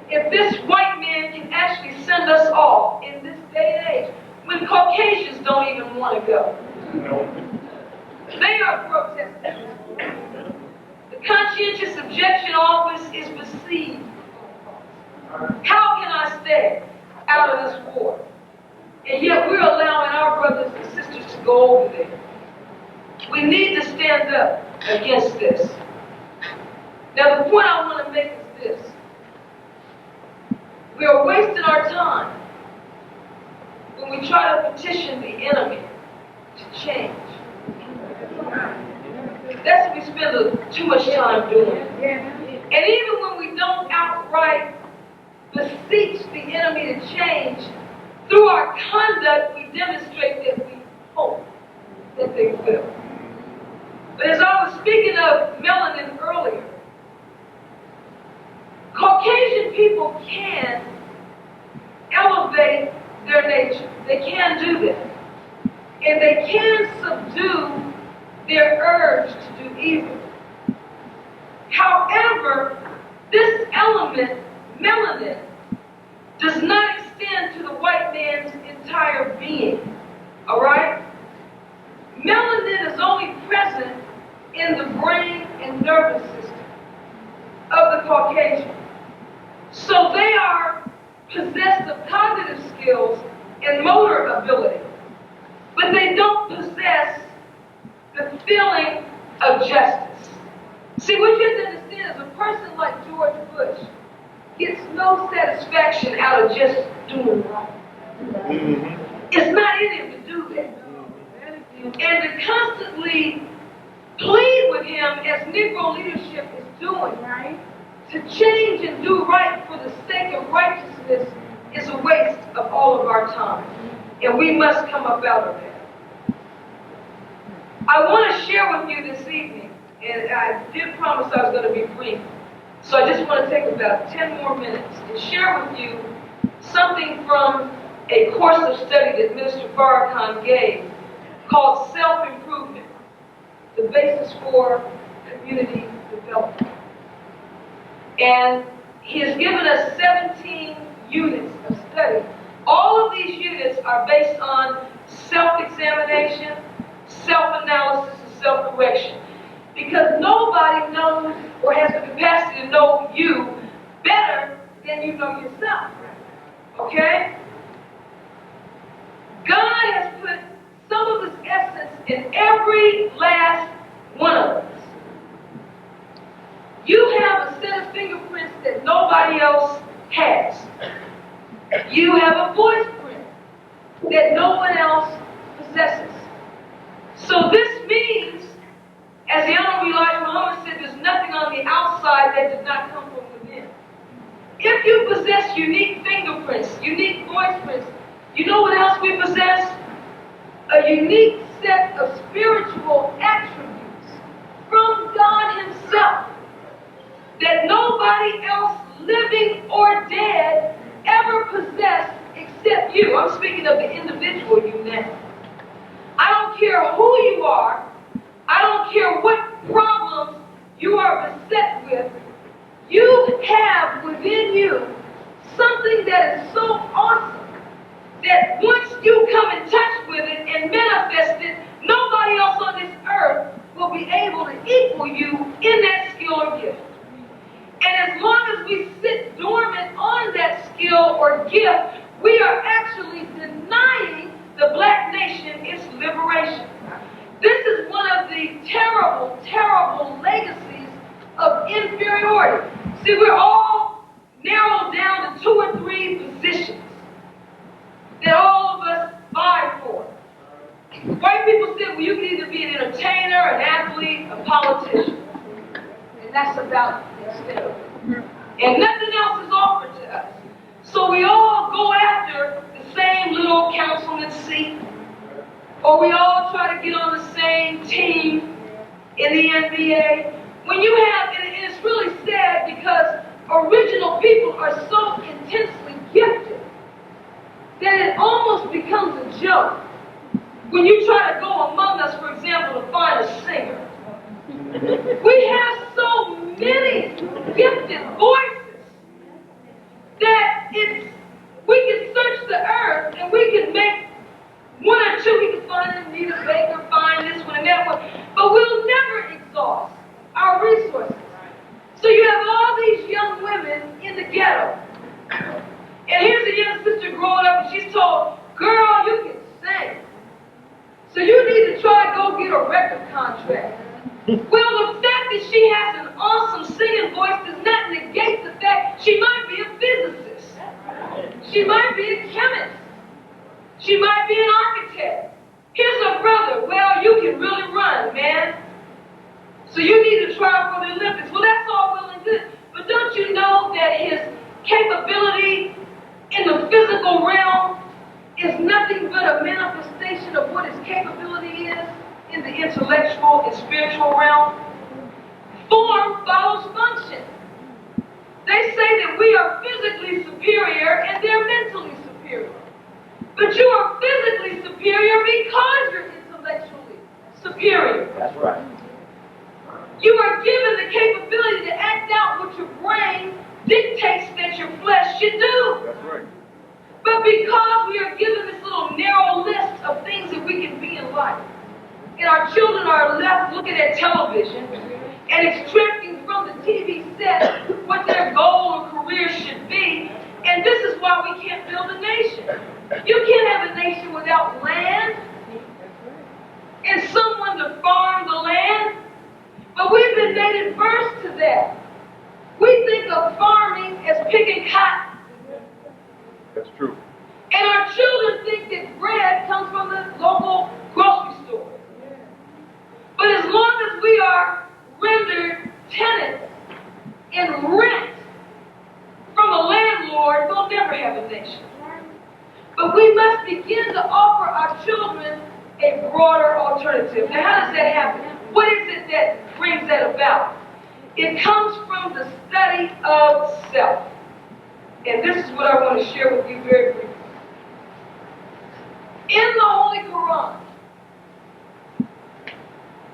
If this white man can actually send us off in this day and age, when Caucasians don't even want to go. They are protesting. The conscientious objection office is besieged. How can I stay out of this war? And yet we're allowing our brothers and sisters to go over there. We need to stand up against this. Now the point I want to make is this. We are wasting our time when we try to petition the enemy to change. That's what we spend too much time doing. And even when we don't outright beseech the enemy to change, through our conduct we demonstrate that we hope that they will. But as I was speaking of melanin earlier, Caucasian people can elevate their nature. They can do that. And they can subdue their urge to do evil. However, this element, melanin, does not extend to the white man's entire being. All right? Melanin is only present in the brain and nervous system of the Caucasian. So they are possessed of cognitive skills and motor ability, but they don't possess the feeling of justice. See, what you have to understand is a person like George Bush gets no satisfaction out of just doing right. It's not in him to do that. And to constantly plead with him as Negro leadership is doing, right? To change and do right for the sake of righteousness is a waste of all of our time. And we must come up out of that. I want to share with you this evening, and I did promise I was going to be brief, so I just want to take about 10 more minutes and share with you something from a course of study that Minister Farrakhan gave called Self-Improvement, the basis for community development. And he has given us 17 units of study. All of these units are based on self-examination, self-analysis, and self-correction. Because nobody knows or has the capacity to know you better than you know yourself. Okay? God has put some of his essence in every last one of us. You have a set of fingerprints that nobody else has. You have a voice print that no one else possesses. So this means, as the Honorable Elijah Muhammad said, there's nothing on the outside that did not come from within. If you possess unique fingerprints, unique voice prints, You know what else we possess? A unique set of spiritual attributes from God Himself that nobody else, living or dead, ever possessed except you. I'm speaking of the individual you now. I don't care who you are. I don't care what problems you are beset with. You have within you something that is so awesome that once you come in touch with it and manifest it, nobody else on this earth will be able to equal you in that skill or gift. And as long as we sit dormant on that skill or gift, we are actually denying the black nation its liberation. This is one of the terrible, terrible legacies of inferiority. See, we're all narrowed down to 2 or 3 positions that all of us vie for. White people say, well, you can either be an entertainer, an athlete, a politician. And that's about the extent of it. And nothing else is offered to us. So we all go after the same little councilman seat, or we all try to get on the same team in the NBA. When you have, and it's really sad because original people are so intensely gifted that it almost becomes a joke. When you try to go among us, for example, to find a singer, we have so many gifted voices that we can search the earth and we can make 1 or 2. We can find Anita Baker, find this one and that one, but we'll never exhaust our resources. So you have all these young women in the ghetto, and here's a young sister growing up, and she's told, "Girl, you can sing, so you need to try to go get a record contract." Well, the fact that she has an awesome singing voice does not negate the fact she might be a physicist. She might be a chemist. She might be an architect. Here's her brother. Well, you can really run, man. So you need to try for the Olympics. Well, that's all well and good. But don't you know that his capability in the physical realm is nothing but a manifestation of what his capability is in the intellectual and spiritual realm? Form follows function. They say that we are physically superior and they're mentally superior. But you are physically superior because you're intellectually superior. That's right. You are given the capability to act out what your brain dictates that your flesh should do. That's right. But because we are given this little narrow list of things that we can be in life, and our children are left looking at television and extracting from the TV set what their goal or career should be, and this is why we can't build a nation. You can't have a nation without land and someone to farm the land. But we've been made adverse to that. We think of farming as picking cotton. That's true. And our children think that bread comes from the local grocery store. But as long as we are rendered tenants and rent from a landlord, we'll never have a nation. But we must begin to offer our children a broader alternative. Now, how does that happen? What is it that brings that about? It comes from the study of self. And this is what I want to share with you very briefly. In the Holy Quran,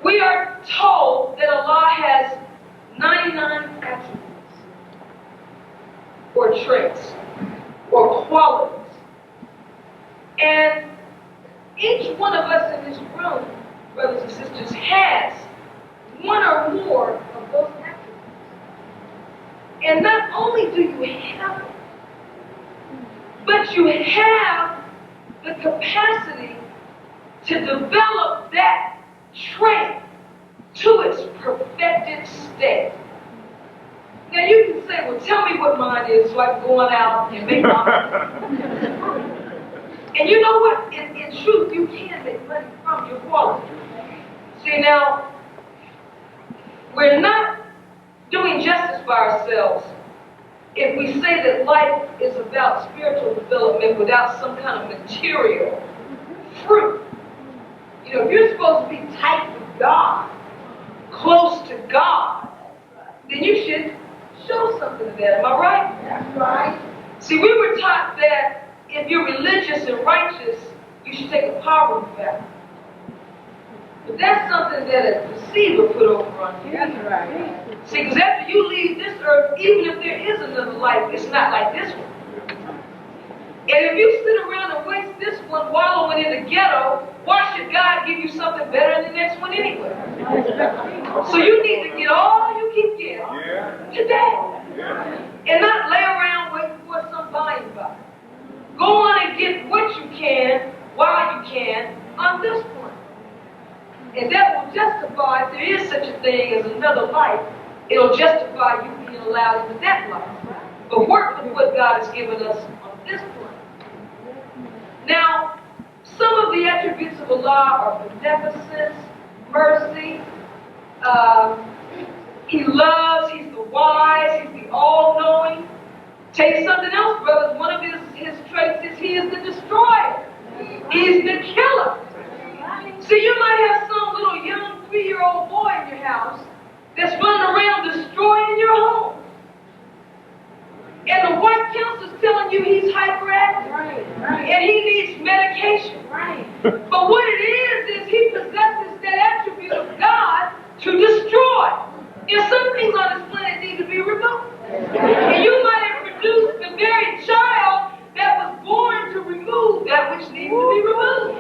we are told that Allah has 99 attributes, or traits, or qualities. And each one of us in this room, brothers and sisters, has one or more of those attributes. And not only do you have them, but you have the capacity to develop that trait to its perfected state. Now you can say, well, tell me what mine is so I can go on out and make money. And you know what? In truth, you can make money from your quality. See, now, we're not doing justice by ourselves if we say that life is about spiritual development without some kind of material fruit. You know, if you're supposed to be tight with God, close to God, then you should show something of that. Am I right? That's right. See, we were taught that if you're religious and righteous, you should take a power back. But that's something that a deceiver put over on you. That's right. See, because after you leave this earth, even if there is another life, it's not like this one. And if you sit around and waste this one wallowing in the ghetto, why should God give you something better than the next one anyway? So you need to get all you can get today. And not lay around waiting for some buying by. Go on and get what you can, while you can, on this point. And that will justify, if there is such a thing as another life, it'll justify you being allowed into that life. But work with what God has given us on this point. Now, some of the attributes of Allah are beneficence, mercy, He loves, He's the wise, He's the all-knowing. Take something else, brothers. One of his traits is He is the destroyer. He's the killer. See, you might have some little young 3-year-old boy in your house that's running around destroying your home. And the white counselor's telling you he's hyperactive. And he needs medication. But what it is he possesses that attribute of God to destroy. And some things on this planet need to be removed. And you might have produced the very child that was born to remove that which needs to be removed.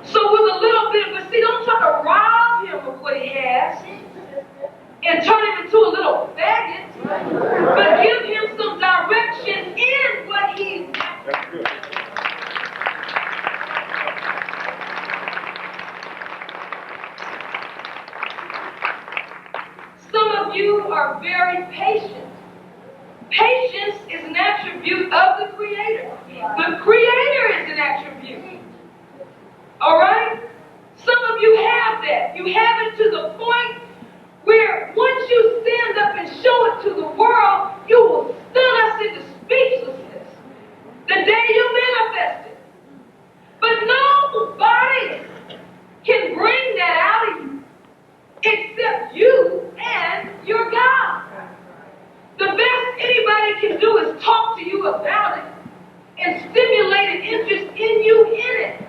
So with a little bit, but see, don't try to rob him of what he has and turn him into a little faggot, but give him some direction in what he needs. Some of you are very patient. Patience is an attribute of the Creator. The Creator is an attribute. All right? Some of you have that. You have it to the point where once you stand up and show it to the world, you will stun us into speechlessness the day you manifest it. But nobody can bring that out of you except you and your God. The best anybody can do is talk to you about it and stimulate an interest in you in it.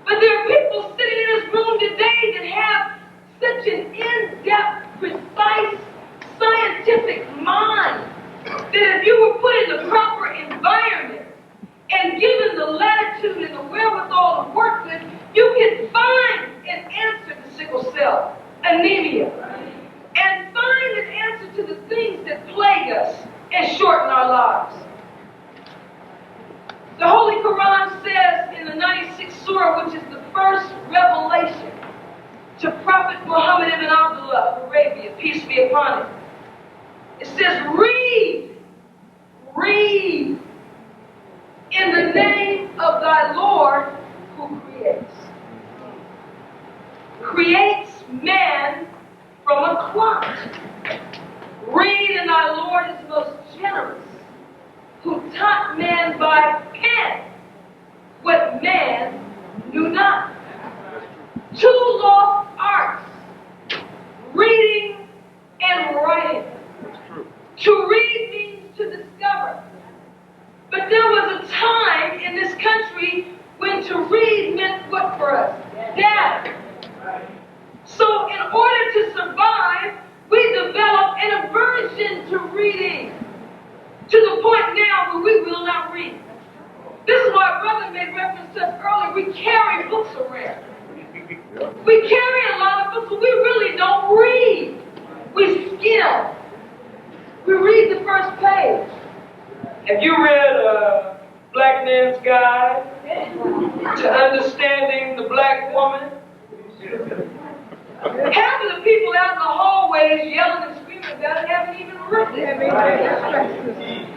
But there are people sitting in this room today that have such an in-depth, precise, scientific mind that if you were put in the proper environment and given the latitude and the wherewithal to work with, you can find an answer to sickle cell anemia and find an answer to the things that plague us and shorten our lives. The Holy Quran says in the 96th surah, which is the first revelation to Prophet Muhammad ibn Abdullah of Arabia, peace be upon him. It says, read in the name of thy Lord who creates man from a clot. Read in thy Lord is most generous, who taught man by pen what man knew not. Two lost arts, reading and writing. To read means to discover. But there was a time in this country when to read meant what for us? Data. So in order to survive, we developed an aversion to reading. To the point now where we will not read. This is why Brother made reference to us earlier. We carry books around. We carry a lot of books, but we really don't read. We skim. We read the first page. Have you read Black Man's Guide to Understanding the Black Woman? Half of the people out in the hallways yelling and screaming about it haven't even read it.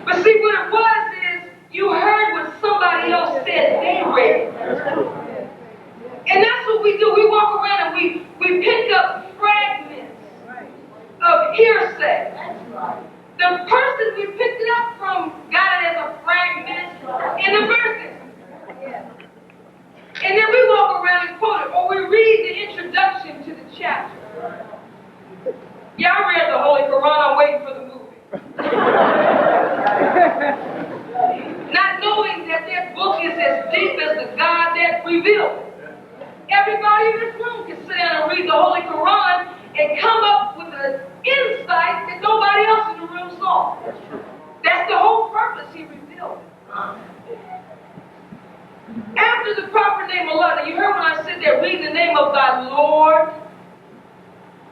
But see, what it was is you heard what somebody else said they read. And that's what we do. We walk around and we pick up fragments of hearsay. The person verses, we picked it up from, got it as a fragment in the verses. And then we walk around and quote it, or we read the introduction to the chapter. Yeah, I read the Holy Quran, I'm waiting for the movie. Not knowing that that book is as deep as the God that revealed it. Everybody in this room can sit down and read the Holy Quran and come up with an insight that nobody else in the room saw. That's the whole purpose he revealed it. After the proper name of Allah, you heard when I said that, read the name of thy Lord.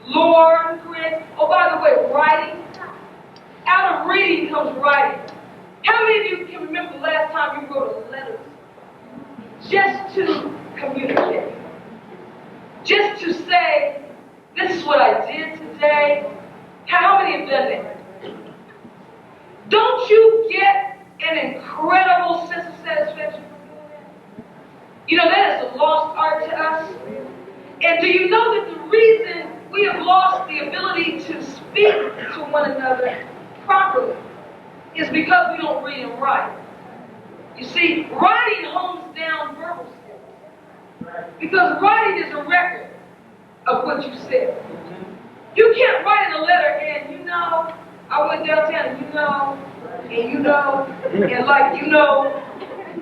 Lord, create. Oh, by the way, writing. Out of reading comes writing. How many of you can remember the last time you wrote a letter? Just to communicate. Just to say, this is what I did today. How many have done that? Don't you get an incredible sense of satisfaction from doing that? You know, that is a lost art to us. And do you know that the reason we have lost the ability to speak to one another properly is because we don't read and write? You see, writing hones down verbal skills. Because writing is a record of what you said. You can't write in a letter and you know, I went downtown and you know, and like you know.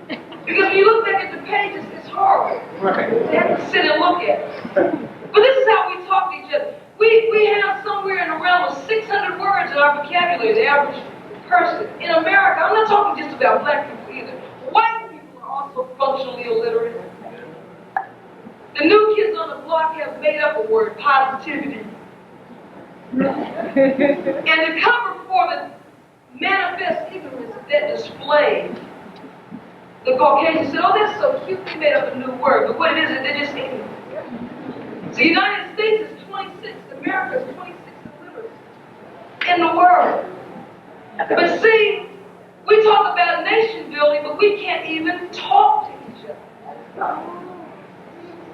Because when you look back at the pages, it's horrible. You have to sit and look at it. But this is how we talk to each other. We have somewhere in the realm of 600 words in our vocabulary, the average person. In America, I'm not talking just about black people either. White people are also functionally illiterate. The new kids on the block have made up a word, positivity. And the cover for the manifest ignorance that displayed, the Caucasians said, oh, that's so cute, they made up a new word. But what it is, they're just ignorant. So the United States is 26, America is 26 illiteracy in the world. But see, we talk about nation building, but we can't even talk to each other.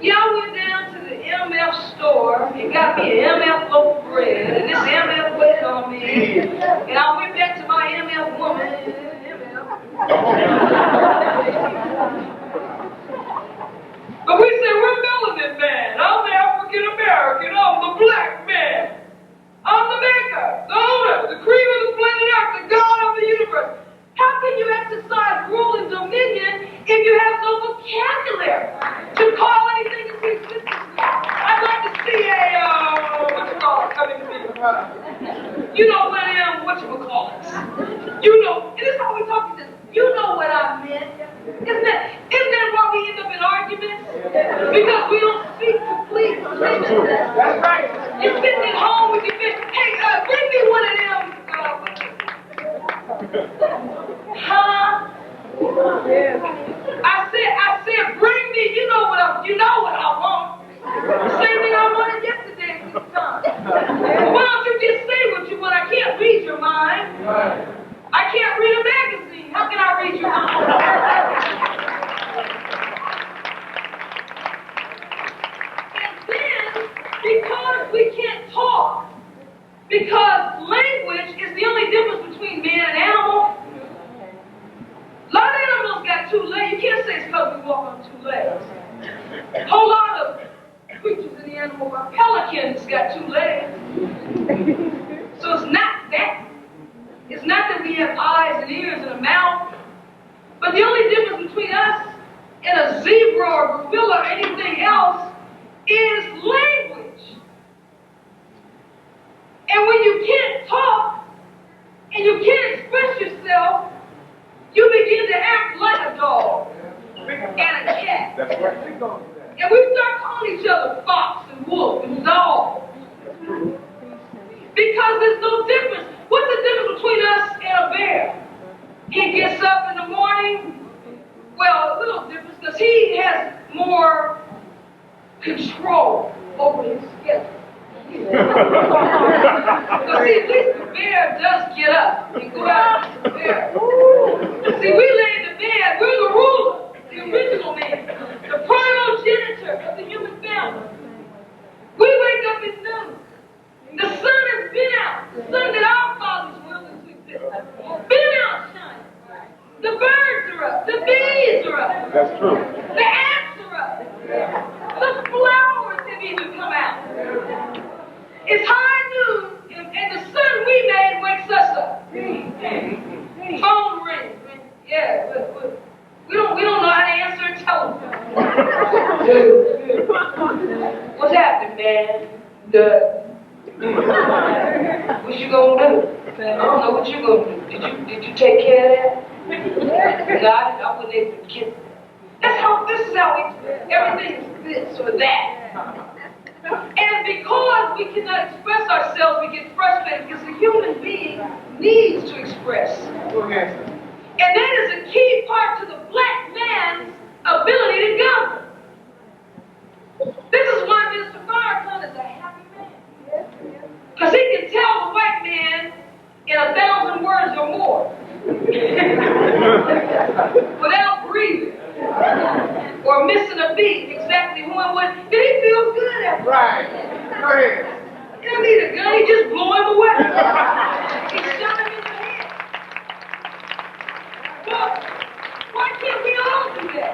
Y'all went down to the MF store and got me an MF loaf of bread, and this MF waited on me, and I went back to my MF woman, But we say we're melanin man, I'm the African American, I'm the black man, I'm the maker, the owner, the cream of the planet Earth, the God of the universe. How can you exercise rule and dominion if you have no vocabulary to call anything into existence? I'd like to see coming to me. You know what I am, whatchamacallits. You know, and this is how we talk to this. You know what I meant. Isn't that why we end up in arguments? Because we don't speak to please. That's right. You're sitting at home with your bitch. Hey, bring me one of them. Huh? I said, bring me. You know what I want. The same thing I wanted yesterday at this time. Why don't you just say what you want? I can't read your mind. I can't read a magazine. How can I read your mind? And then, because we can't talk, because language is the only difference between man and animal. A lot of animals got two legs. You can't say it's because we walk on two legs. A whole lot of creatures in the animal world. Pelicans got two legs. So it's not that. It's not that we have eyes and ears and a mouth. But the only difference between us and a zebra or gorilla or anything else is language. And when you can't talk and you can't express yourself, you begin to act like a dog and a cat. And we start calling each other fox and wolf and dog. Because there's no difference. What's the difference between us and a bear? He gets up in the morning. Well, a little difference because he has more control over his schedule. Because see, at least the bear does get up and go out and prepare. See, we lay in the bed, we're the ruler, the original man, the primogenitor of the human family. We wake up at noon. The sun has been out. The sun that our fathers willed us to exist. Been out shining. The birds are up. The bees are up. That's true. The ants are up. The flowers have even come out. It's high noon, and the sun we made wakes us up. Phone rings. Yeah, we don't know how to answer a telephone. What's happening, man? What you gonna do? I don't know what you gonna do. Did you take care of that? No, I wasn't able to get that. This is how everything is this or that. And because we cannot express ourselves, we get frustrated because the human being needs to express. And that is a key part to the black man's ability to govern. This is why Mr. Farrakhan is a happy man. Because he can tell the white man in 1,000 words or more without breathing or missing a beat exactly who and what. And he feels good at it. Right. Go ahead. He don't need a gun, he just blew him away. He shot him in the head. Well, why can't we all do that?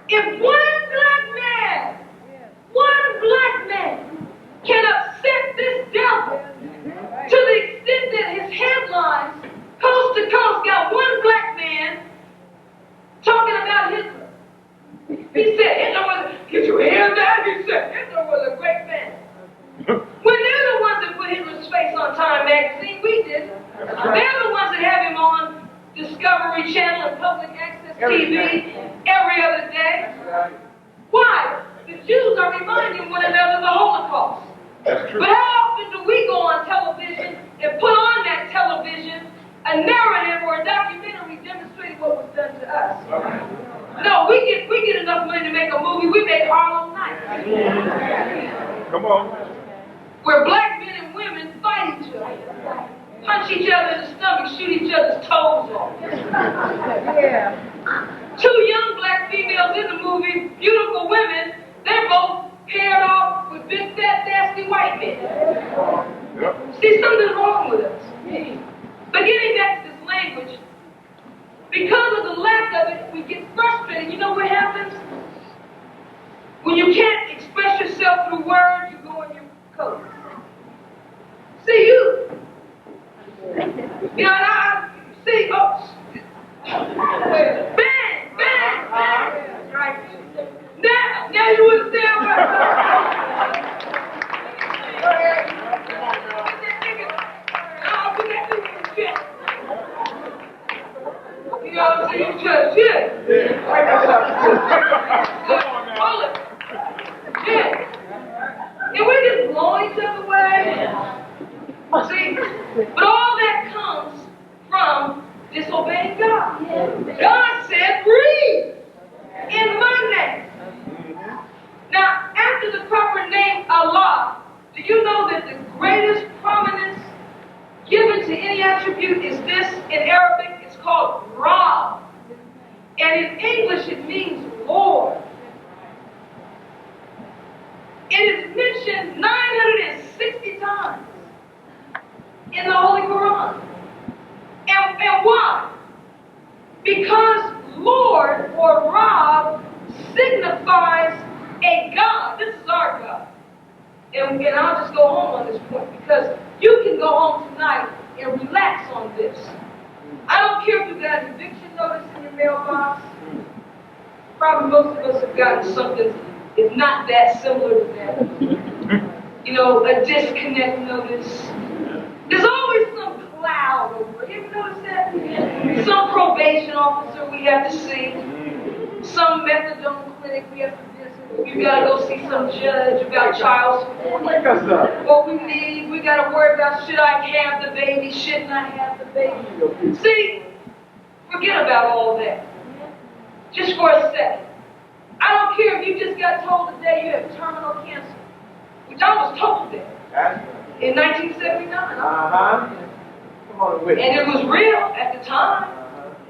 If one black man can upset this devil to the extent that his headlines, coast to coast, got one black man talking about Hitler. He said, Hitler was, did you hear that? He said, Hitler was a great man. When they're the ones that put Hitler's face on Time magazine, we didn't. They're the ones that have him on Discovery Channel and public access TV every other day. Why? The Jews are reminding one another of the Holocaust. That's true. But how often do we go on television and put on that television a narrative or a documentary demonstrating what was done to us? No, we get enough money to make a movie. We make Harlem Nights. Come on. Where black men and women fight each other, punch each other in the stomach, shoot each other's toes off. Two young black females in the movie, beautiful women, they're both paired off with big, fat, nasty white men. Yep. See, something's wrong with us. But getting back to this language, because of the lack of it, we get frustrated. You know what happens? When you can't express yourself through words, you go in your coat. See, you know, I see, bang, bang, bang. Right. Now you understand what you know what I'm saying? You just shit. Hold it. Yeah. And we're just blowing each other away. See? But all that comes from disobeying God. God said, breathe in my name. Now, after the proper name, Allah, do you know that the greatest prominence given to any attribute is this? In Arabic, it's called Rahh. And in English, it means Lord. It is mentioned 960 times in the Holy Quran. And why? Because Lord or Rahh signifies a God. This is our God. And I'll just go home on this point because you can go home tonight and relax on this. I don't care if you got an eviction notice in your mailbox. Probably most of us have gotten something, if not that, similar to that. You know, a disconnect notice. There's always some cloud over it. You ever notice that? Some probation officer we have to see. Some methadone clinic we have to visit. We've got to go see some judge about child support. What we need, we got to worry about, should I have the baby, shouldn't I have the baby? See, forget about all that. Just for a second. I don't care if you just got told today you have terminal cancer, which I was told that in 1979. And it was real at the time,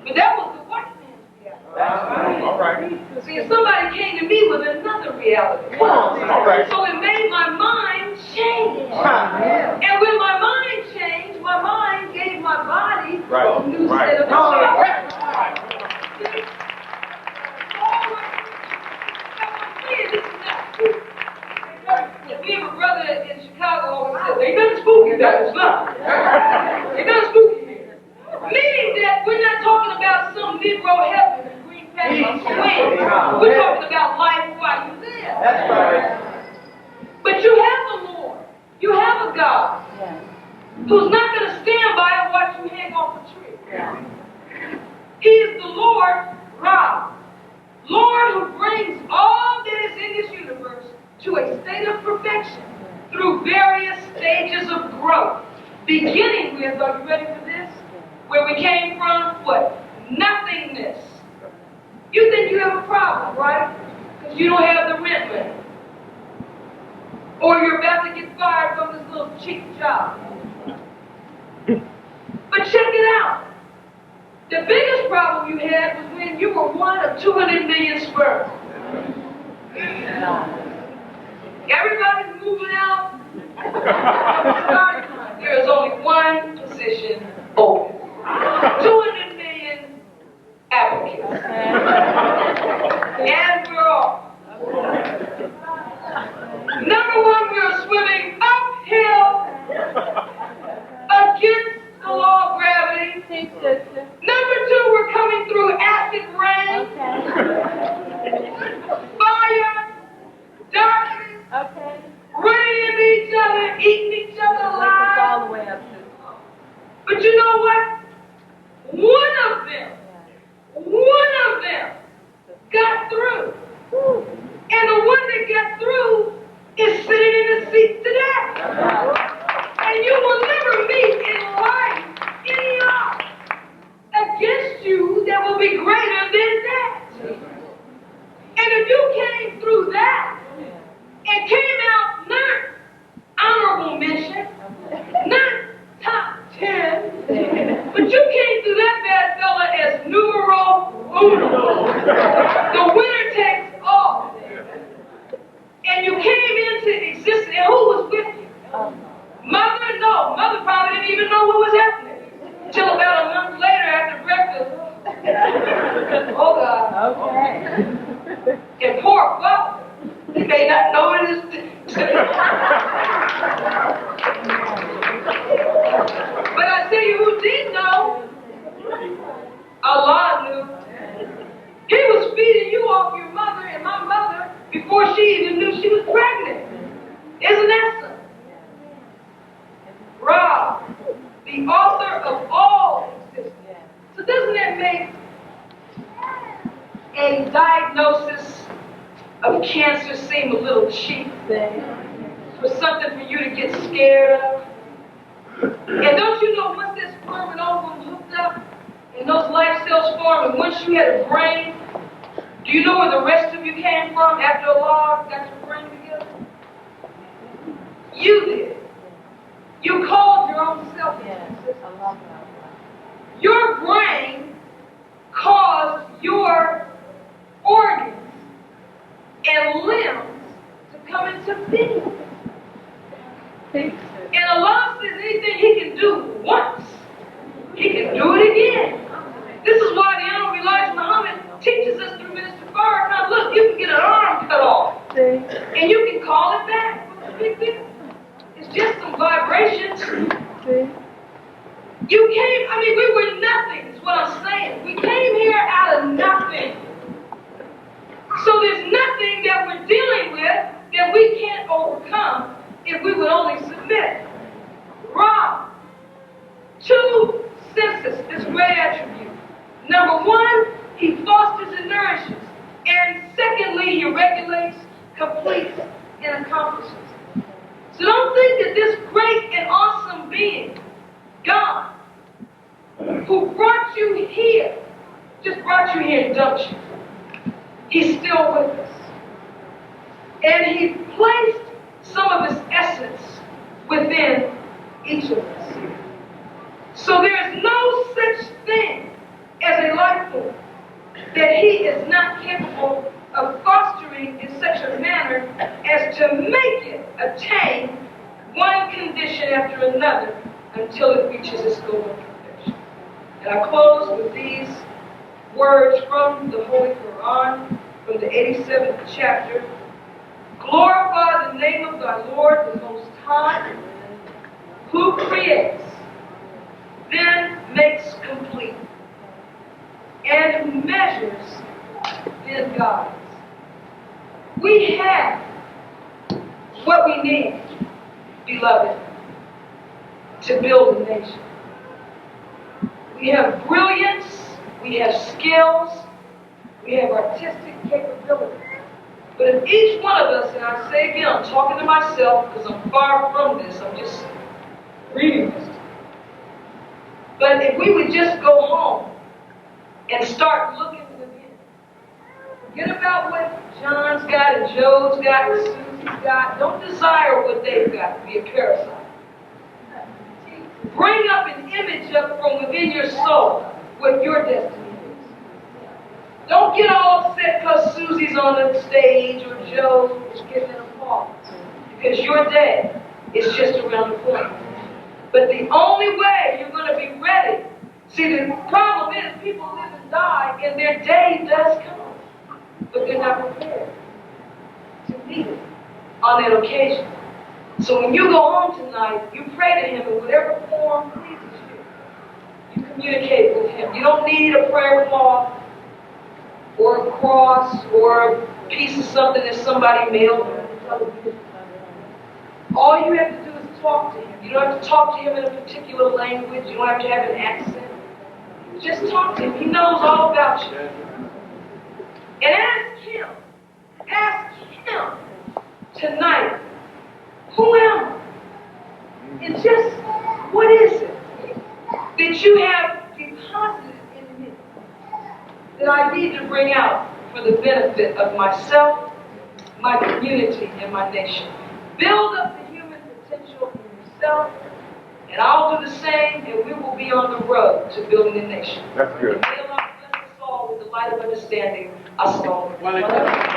but that was the white man's reality. All right. See, somebody came to me with another reality. All right. So it made my mind change. And when my mind changed, my mind gave my body Right. new Right. set of we have a brother in Chicago always said, ain't nothing spooky about Islam. Ain't nothing spooky here. Meaning that we're not talking about some Negro heaven and green pastures swing. We're talking about life while you live. That's right. But you have a Lord. You have a God who's not going to stand by and watch you hang off a tree. He is the Lord, Rahh. Lord who brings all that is in this universe to a state of perfection through various stages of growth. Beginning with, are you ready for this? Where we came from, what? Nothingness. You think you have a problem, right? Because you don't have the rent money. Or you're about to get fired from this little cheap job. But check it out. The biggest problem you had was when you were one of 200 million sperm. Everybody's moving out. There is only one position open. 200 million applicants. And we're off. Number one, we're swimming uphill against the law of gravity. Number two, we're coming through acid rain, fire, darkness, running into each other, eating each other alive. But you know what? One of them got through. And the one that got through is sitting in the seat today. And you will never meet in life any odds against you that will be greater than that. And if you came through that and came out not honorable mention, not top 10, but you came through that bad fella as numero uno. The winner takes all. And you came into existence, and who was with you? Mother? No. Mother probably didn't even know what was happening. Till about a month later after breakfast. Oh, God. Okay. And poor father, he may not know it is. But I tell you who did know. Allah knew. He was feeding you off your mother and my mother before she even knew she was pregnant. Isn't that so? Rahh, the author of all existence. So doesn't that make a diagnosis of cancer seem a little cheap? For something for you to get scared of? And don't you know once that sperm and ovum hooked up and those life cells formed, and once you had a brain, do you know where the rest of you came from after Allah got your brain together? You did. You called your own self. Your brain caused your organs and limbs to come into being. And Allah says anything He can do once, He can do it again. This is why the Honorable Elijah Muhammad teaches us through Minister Farrakhan, look, you can get an arm cut off. And you can call it back. What's the big deal? It's just some vibrations. You came, we were nothing, is what I'm saying. We came here out of nothing. So there's nothing that we're dealing with that we can't overcome if we would only submit. Rahh. 2 senses, this great attribute. Number 1, He fosters and nourishes. And secondly, He regulates, completes, and accomplishes. So don't think that this great and awesome being, God, who brought you here, just brought you here and dumped you. He's still with us. And He placed some of His essence within each of us. So there is no such thing as a life form that He is not capable of fostering in such a manner as to make it attain one condition after another until it reaches its goal of perfection. And I close with these words from the Holy Quran, from the 87th chapter. Glorify the name of thy Lord, the Most High, who creates, then makes complete, and who measures, then guides. We have what we need, beloved, to build a nation. We have brilliance, we have skills, we have artistic capability. But if each one of us, and I say again, I'm talking to myself because I'm far from this, I'm just reading this. But if we would just go home and start looking within, forget about what John's got and Joe's got and Susie's got. Don't desire what they've got. Be a parasite. Bring up an image up from within your soul what your destiny is. Don't get all upset because Susie's on the stage or Joe is getting an applause. Because your day is just around the corner. But the only way you're going to be ready, see, the problem is people live and die and their day does come, but they're not prepared to meet it on that occasion. So when you go home tonight, you pray to Him in whatever form pleases you. You communicate with Him. You don't need a prayer cloth or a cross or a piece of something that somebody mailed you. All you have to do is talk to Him. You don't have to talk to Him in a particular language. You don't have to have an accent. Just talk to Him. He knows all about you. And ask Him tonight, who am I? And just, what is it that you have deposited in me that I need to bring out for the benefit of myself, my community, and my nation? Build up the human potential in yourself, and I'll do the same, and we will be on the road to building a nation. That's good. May Allah bless us all with the light of understanding. As-salamu alaykum.